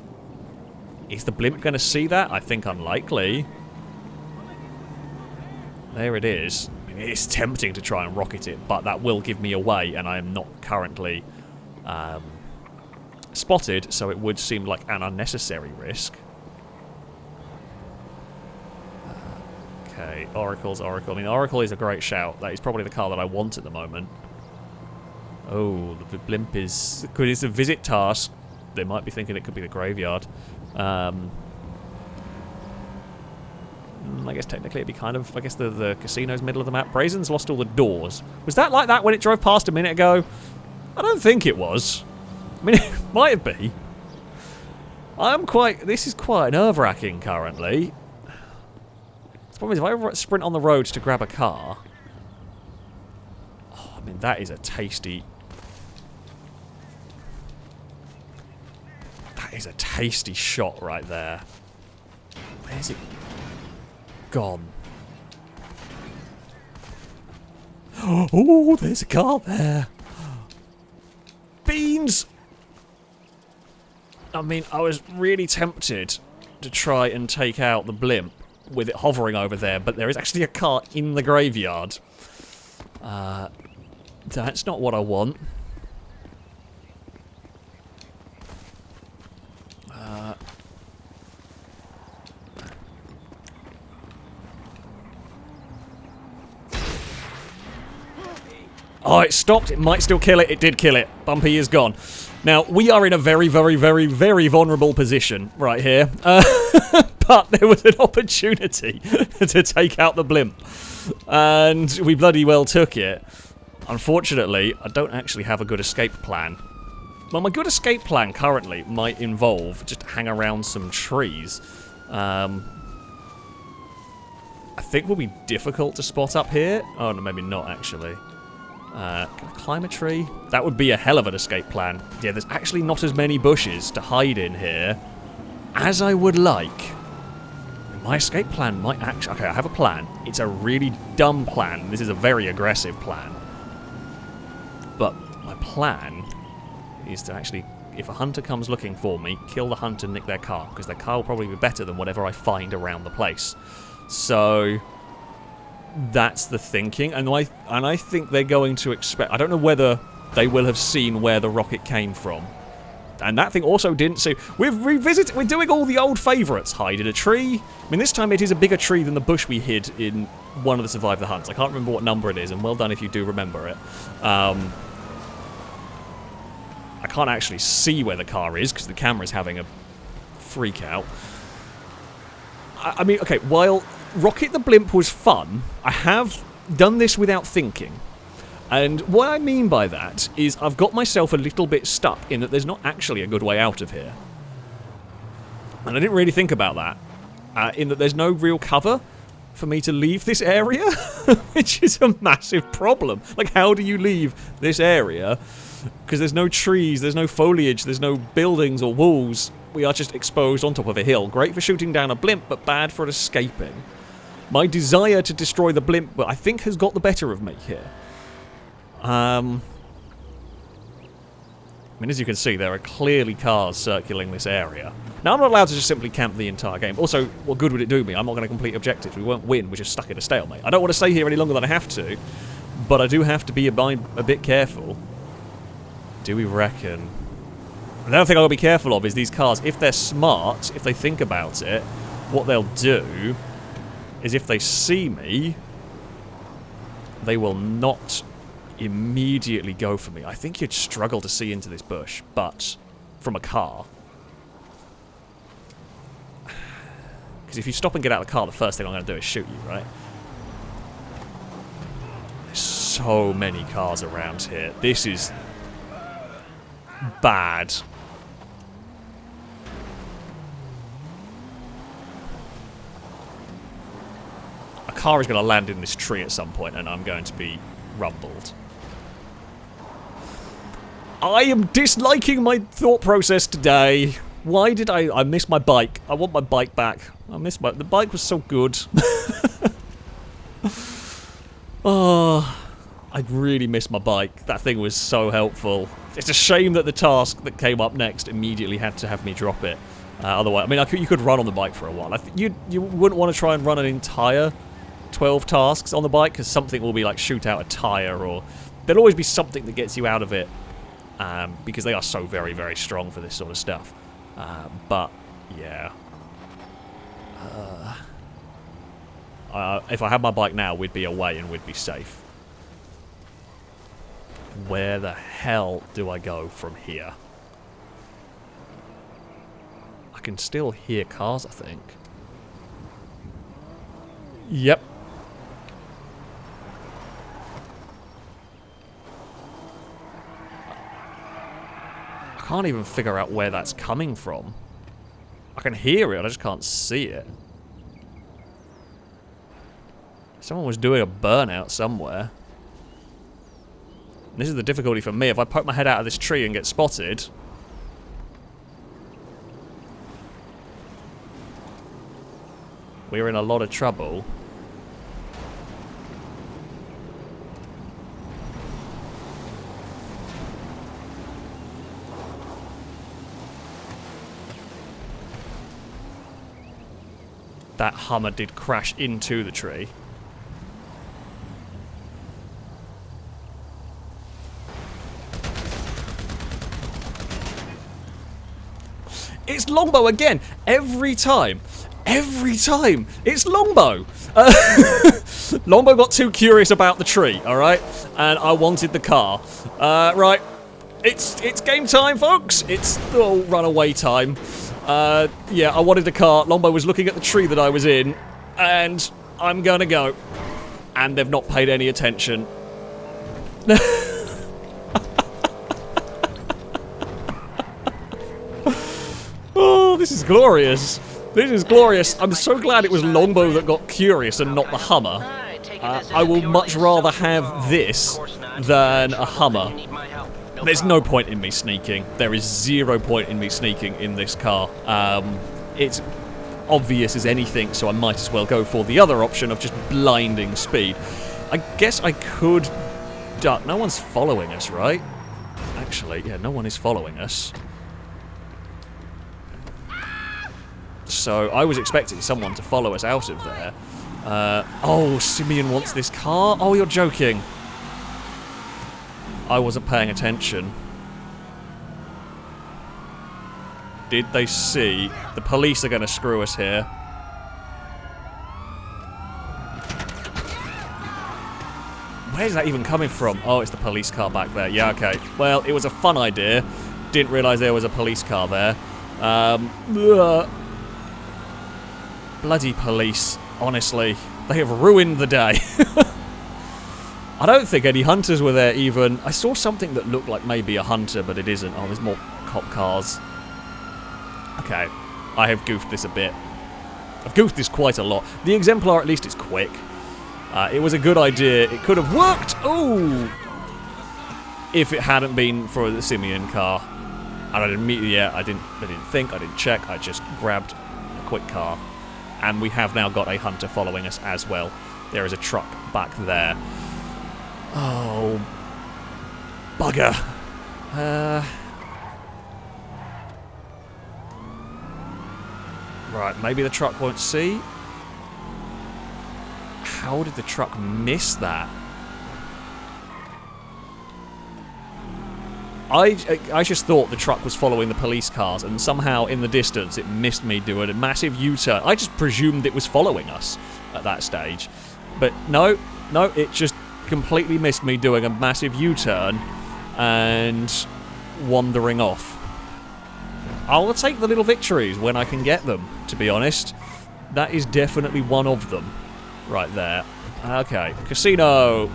Is the Blimp going to see that? I think unlikely. There it is. I mean, it's tempting to try and rocket it, but that will give me away, and I am not currently... spotted, so it would seem like an unnecessary risk. Okay, Oracle's Oracle. I mean, Oracle is a great shout. That is probably the car that I want at the moment. Oh, the blimp is... It's a visit task. They might be thinking it could be the graveyard. I guess technically it'd be kind of... I guess the casino's middle of the map. Brazen's lost all the doors. Was that like that when it drove past a minute ago? I don't think it was. I mean, it might be. This is quite nerve-wracking currently. The problem is, if I sprint on the road to grab a car... Oh, I mean, that is a tasty... That is a tasty shot right there. Where's it gone? Oh, there's a car there. Beans! I mean, I was really tempted to try and take out the blimp with it hovering over there, but there is actually a car in the graveyard. That's not what I want. Oh, it stopped. It might still kill it. It did kill it. Bumpy is gone. Now, we are in a very, very, very, very vulnerable position right here. But there was an opportunity to take out the blimp. And we bloody well took it. Unfortunately, I don't actually have a good escape plan. Well, my good escape plan currently might involve just hang around some trees. I think will be difficult to spot up here. Oh, no, maybe not, actually. Can I climb a tree? That would be a hell of an escape plan. Yeah, there's actually not as many bushes to hide in here as I would like. My escape plan might actually... Okay, I have a plan. It's a really dumb plan. This is a very aggressive plan. But my plan is to actually, if a hunter comes looking for me, kill the hunter and nick their car, because their car will probably be better than whatever I find around the place. So... that's the thinking, and I think they're going to expect... I don't know whether they will have seen where the rocket came from. And that thing also didn't see. We're doing all the old favourites. Hide in a tree. I mean, this time it is a bigger tree than the bush we hid in one of the Survive the Hunts. I can't remember what number it is, and well done if you do remember it. I can't actually see where the car is because the camera's having a freak out. I mean, okay, while Rocket the Blimp was fun, I have done this without thinking. And what I mean by that is I've got myself a little bit stuck in that there's not actually a good way out of here. And I didn't really think about that, in that there's no real cover for me to leave this area, which is a massive problem. Like, how do you leave this area? Because there's no trees, there's no foliage, there's no buildings or walls. We are just exposed on top of a hill. Great for shooting down a blimp, but bad for escaping. My desire to destroy the blimp, I think, has got the better of me here. I mean, as you can see, there are clearly cars circling this area. Now, I'm not allowed to just simply camp the entire game. Also, what good would it do me? I'm not going to complete objectives. We won't win. We're just stuck in a stalemate. I don't want to stay here any longer than I have to, but I do have to be a bit careful. Do we reckon? The other thing I'll be careful of is these cars. If they're smart, if they think about it, what they'll do is if they see me, they will not immediately go for me. I think you'd struggle to see into this bush, but from a car. Because if you stop and get out of the car, the first thing I'm going to do is shoot you, right? There's so many cars around here. This is bad. A car is going to land in this tree at some point, and I'm going to be rumbled. I am disliking my thought process today. Why did I miss my bike? I want my bike back. The bike was so good. Oh, I really miss my bike. That thing was so helpful. It's a shame that the task that came up next immediately had to have me drop it. Otherwise, I mean, you could run on the bike for a while. You wouldn't want to try and run an entire 12 tasks on the bike, because something will be like shoot out a tyre, or there'll always be something that gets you out of it, because they are so very, very strong for this sort of stuff. But, yeah. If I had my bike now, we'd be away and we'd be safe. Where the hell do I go from here? I can still hear cars, I think. Yep. I can't even figure out where that's coming from. I can hear it, I just can't see it. Someone was doing a burnout somewhere. And this is the difficulty for me. If I poke my head out of this tree and get spotted, we're in a lot of trouble. That Hummer did crash into the tree. It's Longbow again! Every time! Every time! It's Longbow! Longbow got too curious about the tree, alright? And I wanted the car. Right. It's game time, folks! It's runaway time. Yeah, I wanted the car. Longbow was looking at the tree that I was in, and I'm gonna go. And they've not paid any attention. Oh, this is glorious. This is glorious. I'm so glad it was Longbow that got curious and not the Hummer. I will much rather have this than a Hummer. There's no point in me sneaking. There is 0 point in me sneaking in this car. It's obvious as anything, so I might as well go for the other option of just blinding speed. I guess I could duck. No one's following us, right? Actually, yeah, no one is following us. So I was expecting someone to follow us out of there. Oh, Simeon wants this car? Oh, you're joking. I wasn't paying attention. Did they see? The police are going to screw us here. Where's that even coming from? Oh, it's the police car back there. Yeah, okay. Well, it was a fun idea. Didn't realise there was a police car there. Bloody police. Honestly. They have ruined the day. I don't think any hunters were there even. I saw something that looked like maybe a hunter, but it isn't. Oh, there's more cop cars. Okay. I have goofed this a bit. I've goofed this quite a lot. The exemplar, at least, is quick. It was a good idea. It could have worked. Ooh! If it hadn't been for the Simeon car. And I didn't I didn't think, I didn't check. I just grabbed a quick car. And we have now got a hunter following us as well. There is a truck back there. Oh. Bugger. Right, maybe the truck won't see. How did the truck miss that? I just thought the truck was following the police cars, and somehow in the distance it missed me doing a massive U-turn. I just presumed it was following us at that stage. But no, it just completely missed me doing a massive U-turn and wandering off. I'll take the little victories when I can get them, to be honest. That is definitely one of them. Right there. Okay. Casino.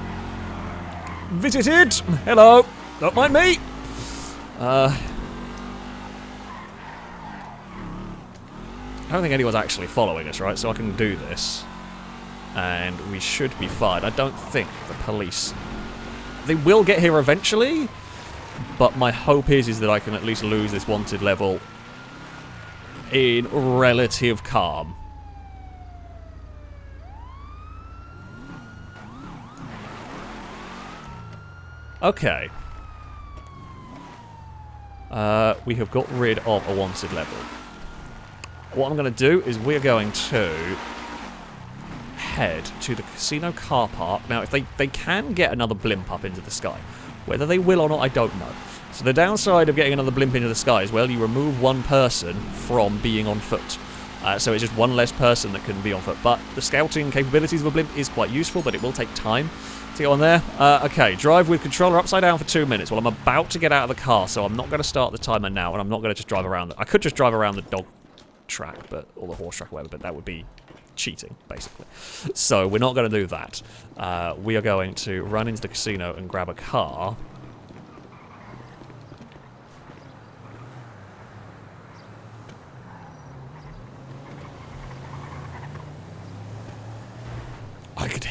Visited. Hello. Don't mind me. I don't think anyone's actually following us, right? So I can do this. And we should be fine. I don't think the police... They will get here eventually. But my hope is that I can at least lose this wanted level in relative calm. Okay. We have got rid of a wanted level. What I'm going to do is we're going to head to the casino car park. Now, if they can get another blimp up into the sky. Whether they will or not, I don't know. So the downside of getting another blimp into the sky is, well, you remove one person from being on foot. So it's just one less person that can be on foot. But the scouting capabilities of a blimp is quite useful, but it will take time to go on there. Okay, drive with controller upside down for 2 minutes. Well, I'm about to get out of the car, so I'm not going to start the timer now, and I'm not going to just drive around. I could just drive around the dog track, or the horse track, or whatever, but that would be cheating, basically. So we're not going to do that. We are going to run into the casino and grab a car.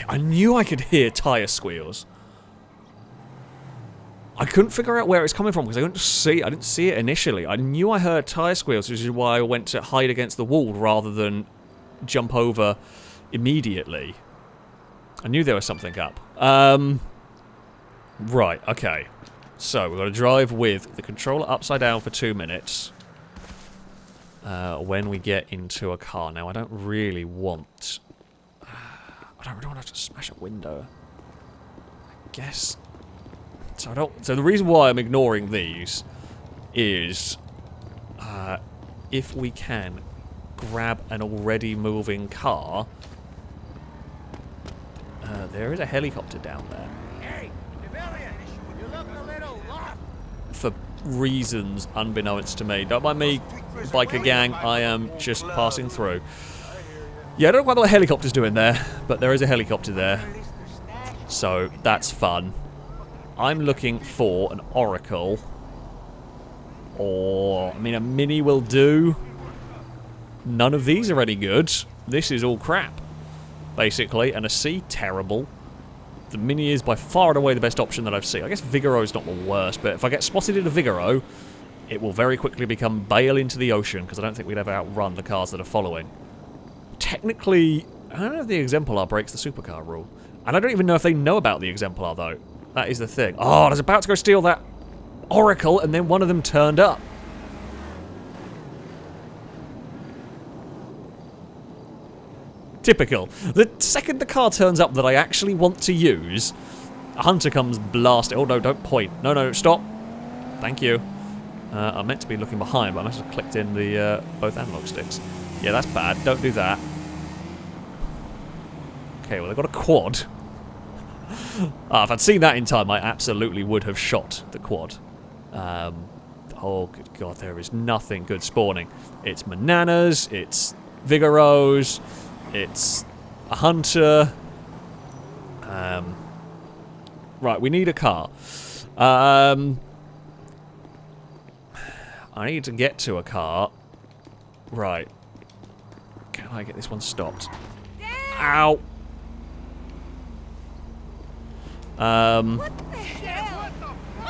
I knew I could hear tyre squeals. I couldn't figure out where it's coming from because I didn't see it initially. I knew I heard tyre squeals, which is why I went to hide against the wall rather than jump over immediately. I knew there was something up. Right, okay. So, we've got to drive with the controller upside down for 2 minutes. When we get into a car. Now, I don't really want... I don't want to have to smash a window. I guess... So the reason why I'm ignoring these is... if we can grab an already moving car... there is a helicopter down there. Hey, civilian, you're looking a little lost. For reasons unbeknownst to me. Don't mind me, biker gang, I am just passing through. Yeah, I don't know quite what the helicopter's doing there, but there is a helicopter there. So, that's fun. I'm looking for an Oracle. Or, I mean, a Mini will do. None of these are any good. This is all crap, basically. And a C, terrible. The Mini is by far and away the best option that I've seen. I guess Vigaro's not the worst, but if I get spotted in a Vigaro, it will very quickly become bail into the ocean, because I don't think we'd ever outrun the cars that are following. Technically, I don't know if the Exemplar breaks the supercar rule. And I don't even know if they know about the Exemplar, though. That is the thing. Oh, I was about to go steal that Oracle, and then one of them turned up. Typical. The second the car turns up that I actually want to use, a hunter comes blasting. Oh, no, don't point. No, no, stop. Thank you. I meant to be looking behind, but I must have clicked in the both analog sticks. Yeah, that's bad. Don't do that. Okay, well, they've got a quad. If I'd seen that in time, I absolutely would have shot the quad. Oh, good God, there is nothing good spawning. It's Bananas, it's Vigoros, it's a hunter. Right, we need a car. I need to get to a car. Right. Can I get this one stopped? Ow!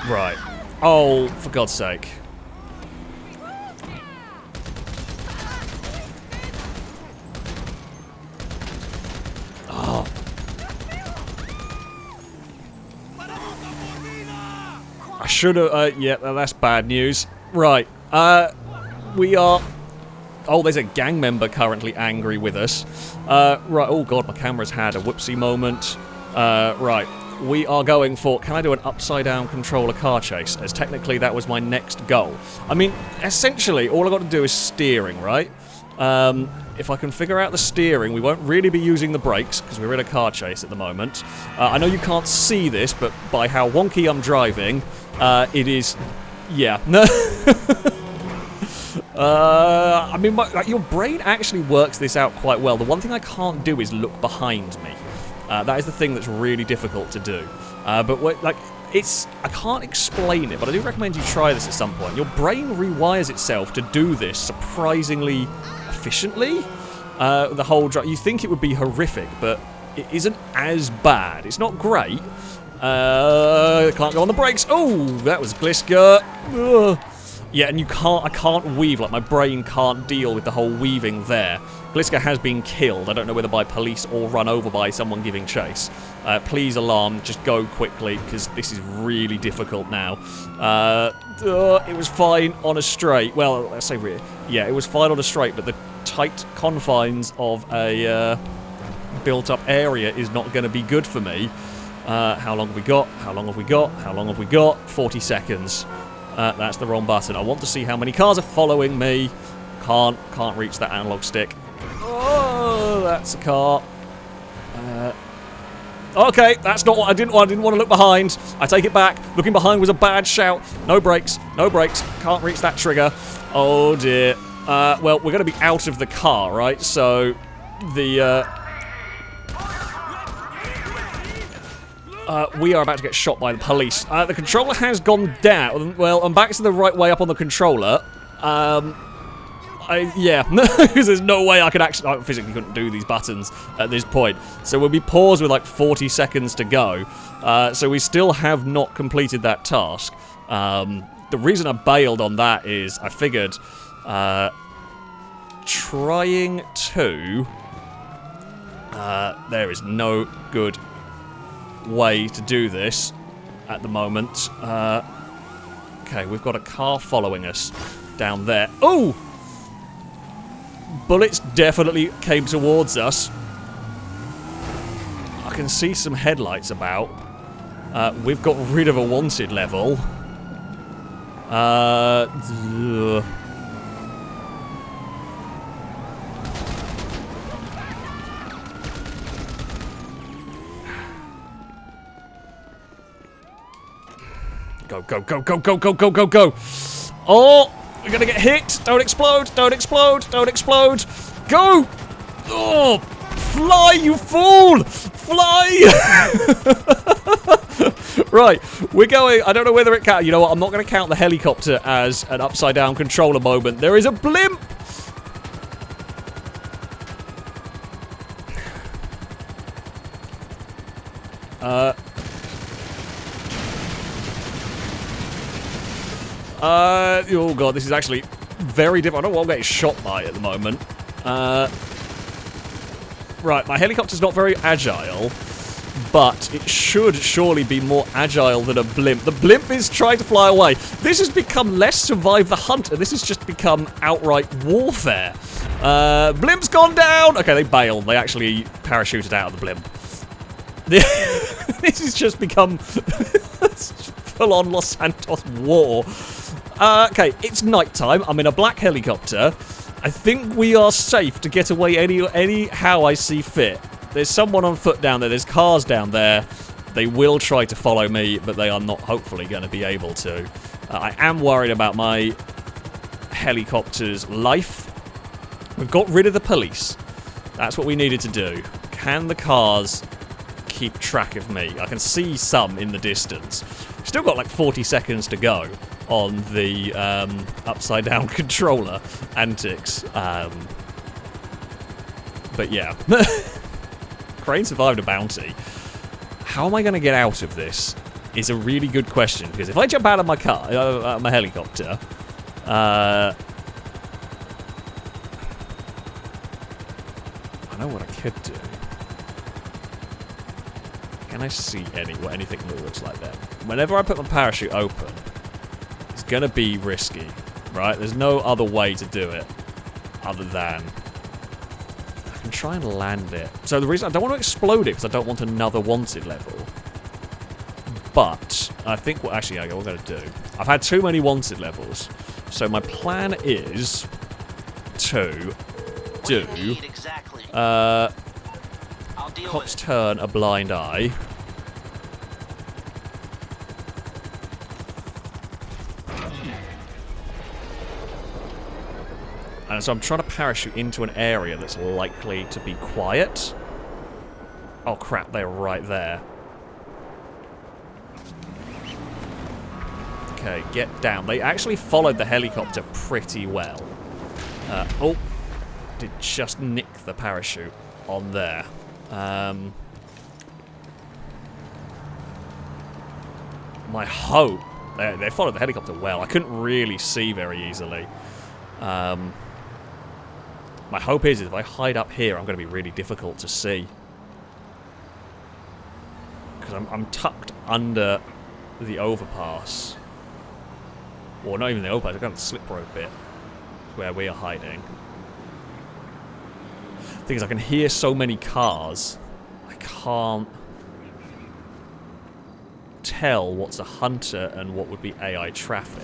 Right. Oh, for God's sake. Oh. I should have, yeah, that's bad news. Right. We are... Oh, there's a gang member currently angry with us. Right, oh God, my camera's had a whoopsie moment. Right. We are going for... Can I do an upside-down controller car chase? As technically that was my next goal. I mean, essentially, all I've got to do is steering, right? If I can figure out the steering, we won't really be using the brakes, because we're in a car chase at the moment. I know you can't see this, but by how wonky I'm driving, it is... Yeah. I mean, like, your brain actually works this out quite well. The one thing I can't do is look behind me. That is the thing that's really difficult to do. But like, I can't explain it, but I do recommend you try this at some point. Your brain rewires itself to do this surprisingly efficiently. The whole drive, you think it would be horrific, but it isn't as bad. It's not great. Can't go on the brakes. Oh, that was Gliska. Ugh. Yeah, and I can't weave, like my brain can't deal with the whole weaving there. Gliska has been killed. I don't know whether by police or run over by someone giving chase. Please, alarm, just go quickly, because this is really difficult now. It was fine on a straight. Well, let's say, yeah, it was fine on a straight, but the tight confines of a built-up area is not going to be good for me. How long have we got? How long have we got? How long have we got? 40 seconds. That's the wrong button. I want to see how many cars are following me. Can't reach that analog stick. Oh, that's a car. Okay, that's not what I didn't want. I didn't want to look behind. I take it back. Looking behind was a bad shout. No brakes. No brakes. Can't reach that trigger. Oh dear. Well, we're going to be out of the car, right? So the we are about to get shot by the police. The controller has gone down. Well, I'm back to the right way up on the controller. Yeah, because there's no way I could actually... I physically couldn't do these buttons at this point. So we'll be paused with like 40 seconds to go. So we still have not completed that task. The reason I bailed on that is I figured trying to... there is no good way to do this at the moment. Okay, we've got a car following us down there. Oh! Bullets definitely came towards us. I can see some headlights about. We've got rid of a wanted level. Go, go, go, go, go, go, go, go, go. Oh, we're gonna get hit. Don't explode, don't explode, don't explode. Go! Oh, fly, you fool! Fly! Right, we're going, I don't know whether it counts. You know what, I'm not gonna count the helicopter as an upside down controller moment. There is a blimp! Oh god, this is actually very difficult. I don't know what I'm getting shot by at the moment. Right, my helicopter's not very agile, but it should surely be more agile than a blimp. The blimp is trying to fly away. This has become less survive the hunt, and this has just become outright warfare. Blimp's gone down! Okay, they bailed. They actually parachuted out of the blimp. This has just become full-on Los Santos war. Okay, it's nighttime. I'm in a black helicopter. I think we are safe to get away anyhow I see fit. There's someone on foot down there. There's cars down there. They will try to follow me, but they are not hopefully going to be able to. I am worried about my helicopter's life. We've got rid of the police. That's what we needed to do. Can the cars keep track of me? I can see some in the distance. Still got like 40 seconds to go on the upside down controller antics. But yeah. Crane survived a bounty. How am I going to get out of this is a really good question, because if I jump out of my car, my helicopter, I know what I could do. Can I see anything that looks like that? Whenever I put my parachute open, it's going to be risky, right? There's no other way to do it other than I can try and land it. So the reason I don't want to explode it because I don't want another wanted level. But I think what actually we're going to do. I've had too many wanted levels, so my plan is to do. Cops turn a blind eye. And so I'm trying to parachute into an area that's likely to be quiet. Oh crap, they're right there. Okay, get down. They actually followed the helicopter pretty well. Oh, did just nick the parachute on there. My hope... They followed the helicopter well. I couldn't really see very easily. My hope is if I hide up here, I'm going to be really difficult to see. Because I'm tucked under the overpass. Or not even the overpass, I've got the slip road bit. Where we are hiding. The thing is, I can hear so many cars, I can't tell what's a hunter and what would be AI traffic.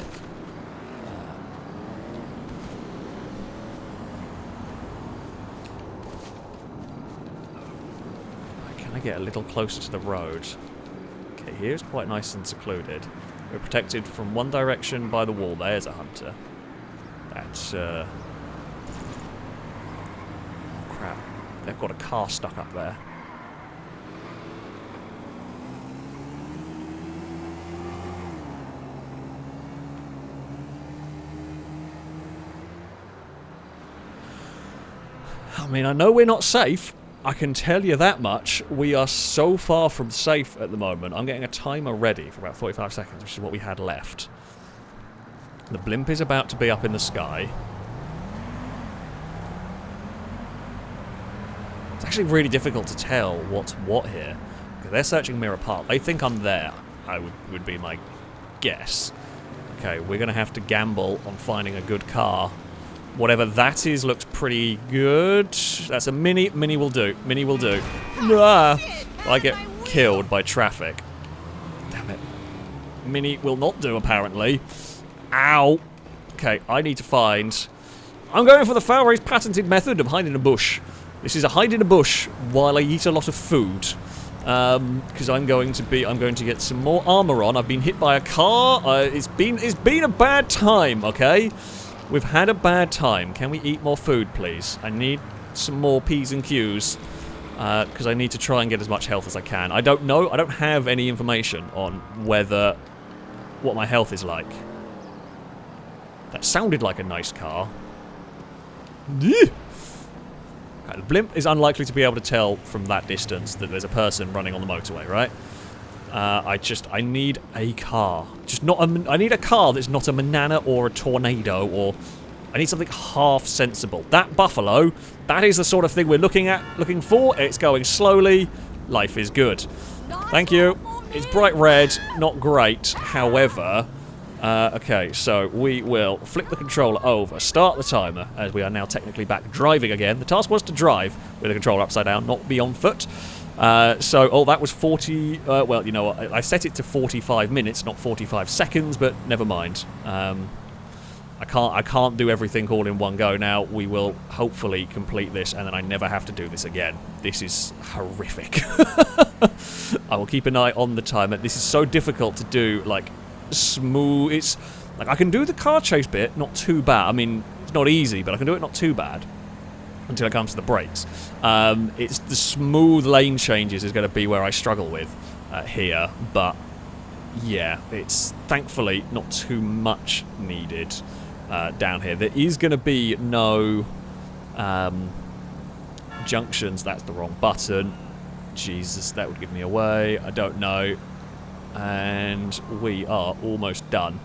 Can I get a little closer to the road? Okay, here's quite nice and secluded. We're protected from one direction by the wall. There's a hunter. That's, oh, crap. They've got a car stuck up there. I mean, I know we're not safe. I can tell you that much. We are so far from safe at the moment. I'm getting a timer ready for about 45 seconds, which is what we had left. The blimp is about to be up in the sky. It's actually really difficult to tell what's what here. They're searching Mirror Park. They think I'm there, would be my guess. Okay, we're going to have to gamble on finding a good car. Whatever that is looks pretty good. That's a Mini. Mini will do. Mini will do. Ah, I get killed by traffic. Damn it. Mini will not do, apparently. Ow. Okay, I need to find... I'm going for the Failrace patented method of hiding in a bush. This is a hide in a bush while I eat a lot of food. Because I'm going to get some more armor on. I've been hit by a car. It's been a bad time, okay? We've had a bad time. Can we eat more food, please? I need some more P's and Q's. Because I need to try and get as much health as I can. I don't know. I don't have any information on what my health is like. That sounded like a nice car. Okay, the blimp is unlikely to be able to tell from that distance that there's a person running on the motorway, right? I need a car. I need a car that's not a banana or a tornado, or I need something half sensible. That buffalo, that is the sort of thing we're looking for. It's going slowly. Life is good. Thank you. It's bright red, not great. However, okay, so we will flip the controller over, start the timer, as we are now technically back driving again. The task was to drive with the controller upside down, not be on foot. Oh, that was 40... well, you know what, I set it to 45 minutes, not 45 seconds, but never mind. I can't do everything all in one go now. We will hopefully complete this, and then I never have to do this again. This is horrific. I will keep an eye on the timer. This is so difficult to do, like, smooth. It's... like, I can do the car chase bit, not too bad. I mean, it's not easy, but I can do it not too bad. Until it comes to the brakes. It's the smooth lane changes is going to be where I struggle with here, but yeah, it's thankfully not too much needed down here. There is going to be no junctions. That's the wrong button. Jesus, that would give me away. I don't know. And we are almost done.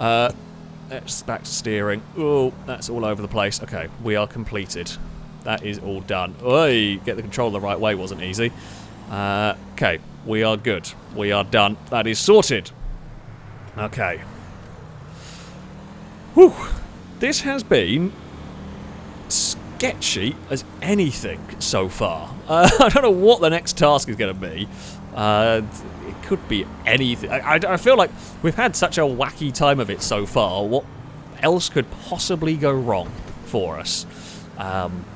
Let's back to steering. Oh, that's all over the place. Okay, we are completed. That is all done. Oi, get the control the right way wasn't easy. Okay, we are good. We are done. That is sorted. Okay. Whew. This has been sketchy as anything so far. I don't know what the next task is going to be. It could be anything. I feel like we've had such a wacky time of it so far. What else could possibly go wrong for us?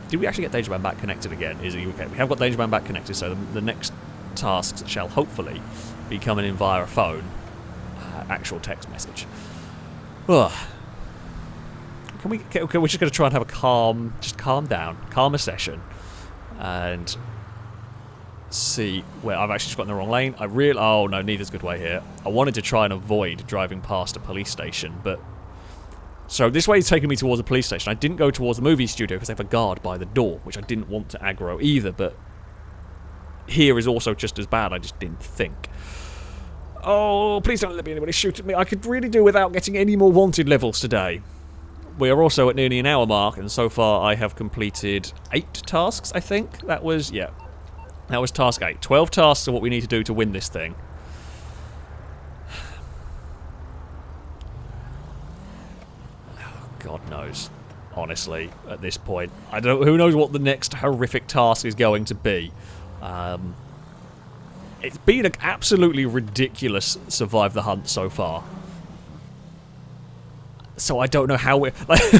Did we actually get Danger Man back connected again? Is he okay? We have got Danger Man back connected, so the next tasks shall hopefully be coming in via a phone. Actual text message. Ugh. We're just going to try and have a calm down, calmer session, and see where I've actually just got in the wrong lane. Oh no, neither's a good way here. I wanted to try and avoid driving past a police station, but so this way is taking me towards a police station. I didn't go towards the movie studio because they have a guard by the door, which I didn't want to aggro either, but here is also just as bad. I just didn't think. Oh, please don't let me anybody shoot at me. I could really do without getting any more wanted levels today. We are also at nearly an hour mark, and so far I have completed 8 tasks, I think. That was task 8. 12 tasks are what we need to do to win this thing. God knows, honestly, at this point. Who knows what the next horrific task is going to be. It's been an absolutely ridiculous survive the hunt so far. So I don't know how we're...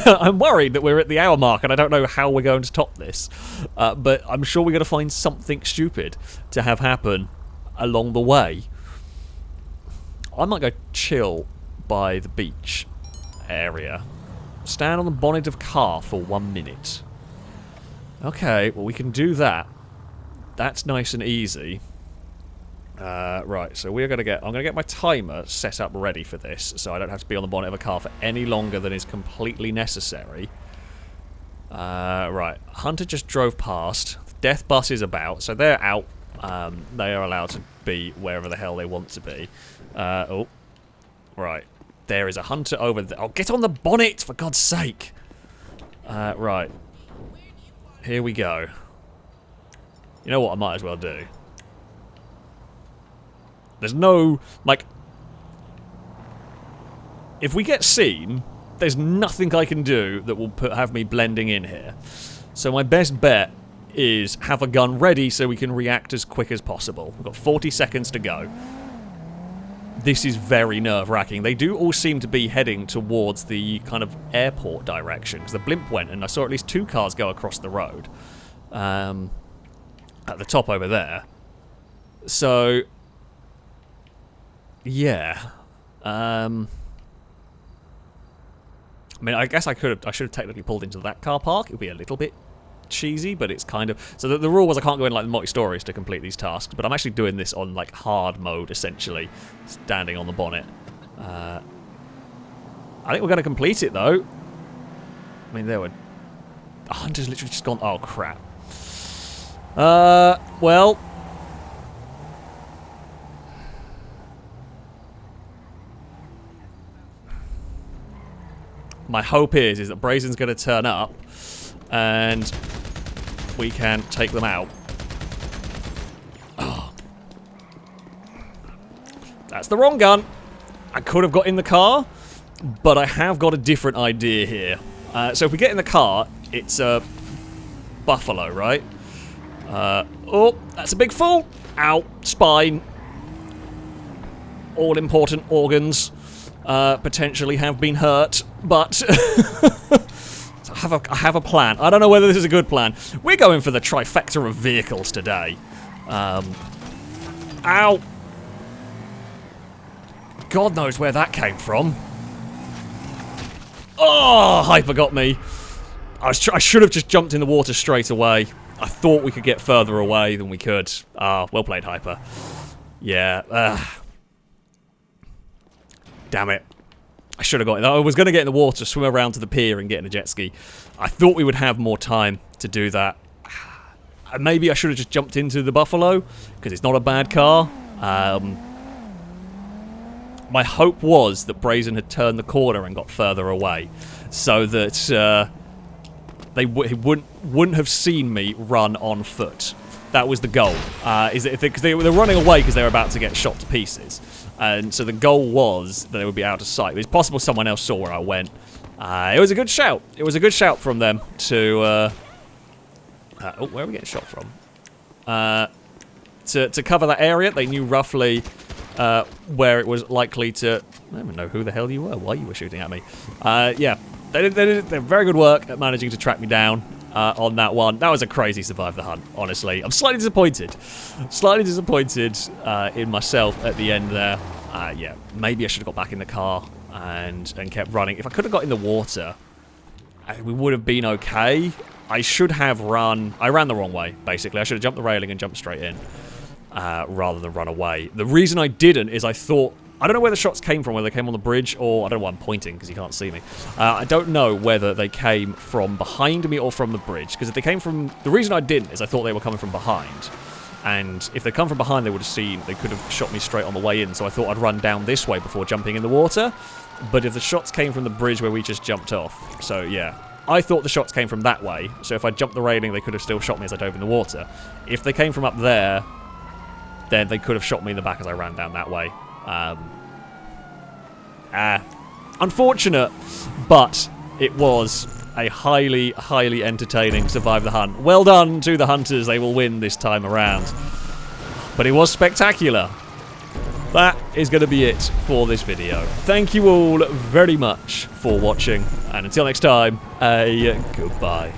I'm worried that we're at the hour mark and I don't know how we're going to top this. But I'm sure we're going to find something stupid to have happen along the way. I might go chill by the beach area. Stand on the bonnet of car for 1 minute. Okay, well we can do that. That's nice and easy. Right, so we're going to get... I'm going to get my timer set up ready for this, so I don't have to be on the bonnet of a car for any longer than is completely necessary. Right, Hunter just drove past. The death bus is about, so they're out. They are allowed to be wherever the hell they want to be. Oh, right. There is a Hunter over there. Oh, get on the bonnet, for God's sake! Right. Here we go. You know what I might as well do? There's no, like... If we get seen, there's nothing I can do that will have me blending in here. So my best bet is have a gun ready so we can react as quick as possible. We've got 40 seconds to go. This is very nerve-wracking. They do all seem to be heading towards the kind of airport direction, because the blimp went and I saw at least 2 cars go across the road. At the top over there. So... yeah. I mean, I guess I should have technically pulled into that car park. It would be a little bit cheesy, but it's kind of... So the rule was I can't go in, like, multi-stories to complete these tasks, but I'm actually doing this on, like, hard mode, essentially. Standing on the bonnet. I think we're going to complete it, though. I mean, there were... The Hunter's literally just gone... Oh, crap. Well... My hope is that Brazen's going to turn up and we can take them out. Oh. That's the wrong gun. I could have got in the car, but I have got a different idea here. So if we get in the car, it's a Buffalo, right? Oh, that's a big fall. Ow, spine. All important organs potentially have been hurt, but I have a plan. I don't know whether this is a good plan. We're going for the trifecta of vehicles today. Ow. God knows where that came from. Oh, Hyper got me. I should have just jumped in the water straight away. I thought we could get further away than we could. Ah, well played, Hyper. Yeah. Damn it. I should have got in. I was going to get in the water, swim around to the pier and get in a jet ski. I thought we would have more time to do that. Maybe I should have just jumped into the Buffalo, because it's not a bad car. My hope was that Brazen had turned the corner and got further away, so that he wouldn't have seen me run on foot. That was the goal. Because they were running away because they were about to get shot to pieces, and so the goal was that they would be out of sight. It's possible someone else saw where I went. It was a good shout. It was a good shout from them to. Oh, where are we getting shot from? To cover that area, they knew roughly where it was likely to. I don't even know who the hell you were. Why you were shooting at me? Yeah, they did very good work at managing to track me down on that one. That was a crazy survive the hunt. Honestly, I'm slightly disappointed. Slightly disappointed in myself at the end there. Yeah, maybe I should have got back in the car and kept running. If I could have got in the water, we would have been okay. I should have run. I ran the wrong way, basically. I should have jumped the railing and jumped straight in rather than run away. The reason I didn't is I thought. I don't know where the shots came from, whether they came on the bridge or. I don't know why I'm pointing because you can't see me. I don't know whether they came from behind me or from the bridge. Because if they came from. The reason I didn't is I thought they were coming from behind. And if they come from behind, they would have seen. They could have shot me straight on the way in. So I thought I'd run down this way before jumping in the water. But if the shots came from the bridge where we just jumped off. So yeah. I thought the shots came from that way, so if I jumped the railing, they could have still shot me as I dove in the water. If they came from up there, then they could have shot me in the back as I ran down that way. Unfortunate, but it was a highly, highly entertaining survive the hunt. Well done to the hunters, they will win this time around. But it was spectacular. That is going to be it for this video. Thank you all very much for watching, and until next time, goodbye.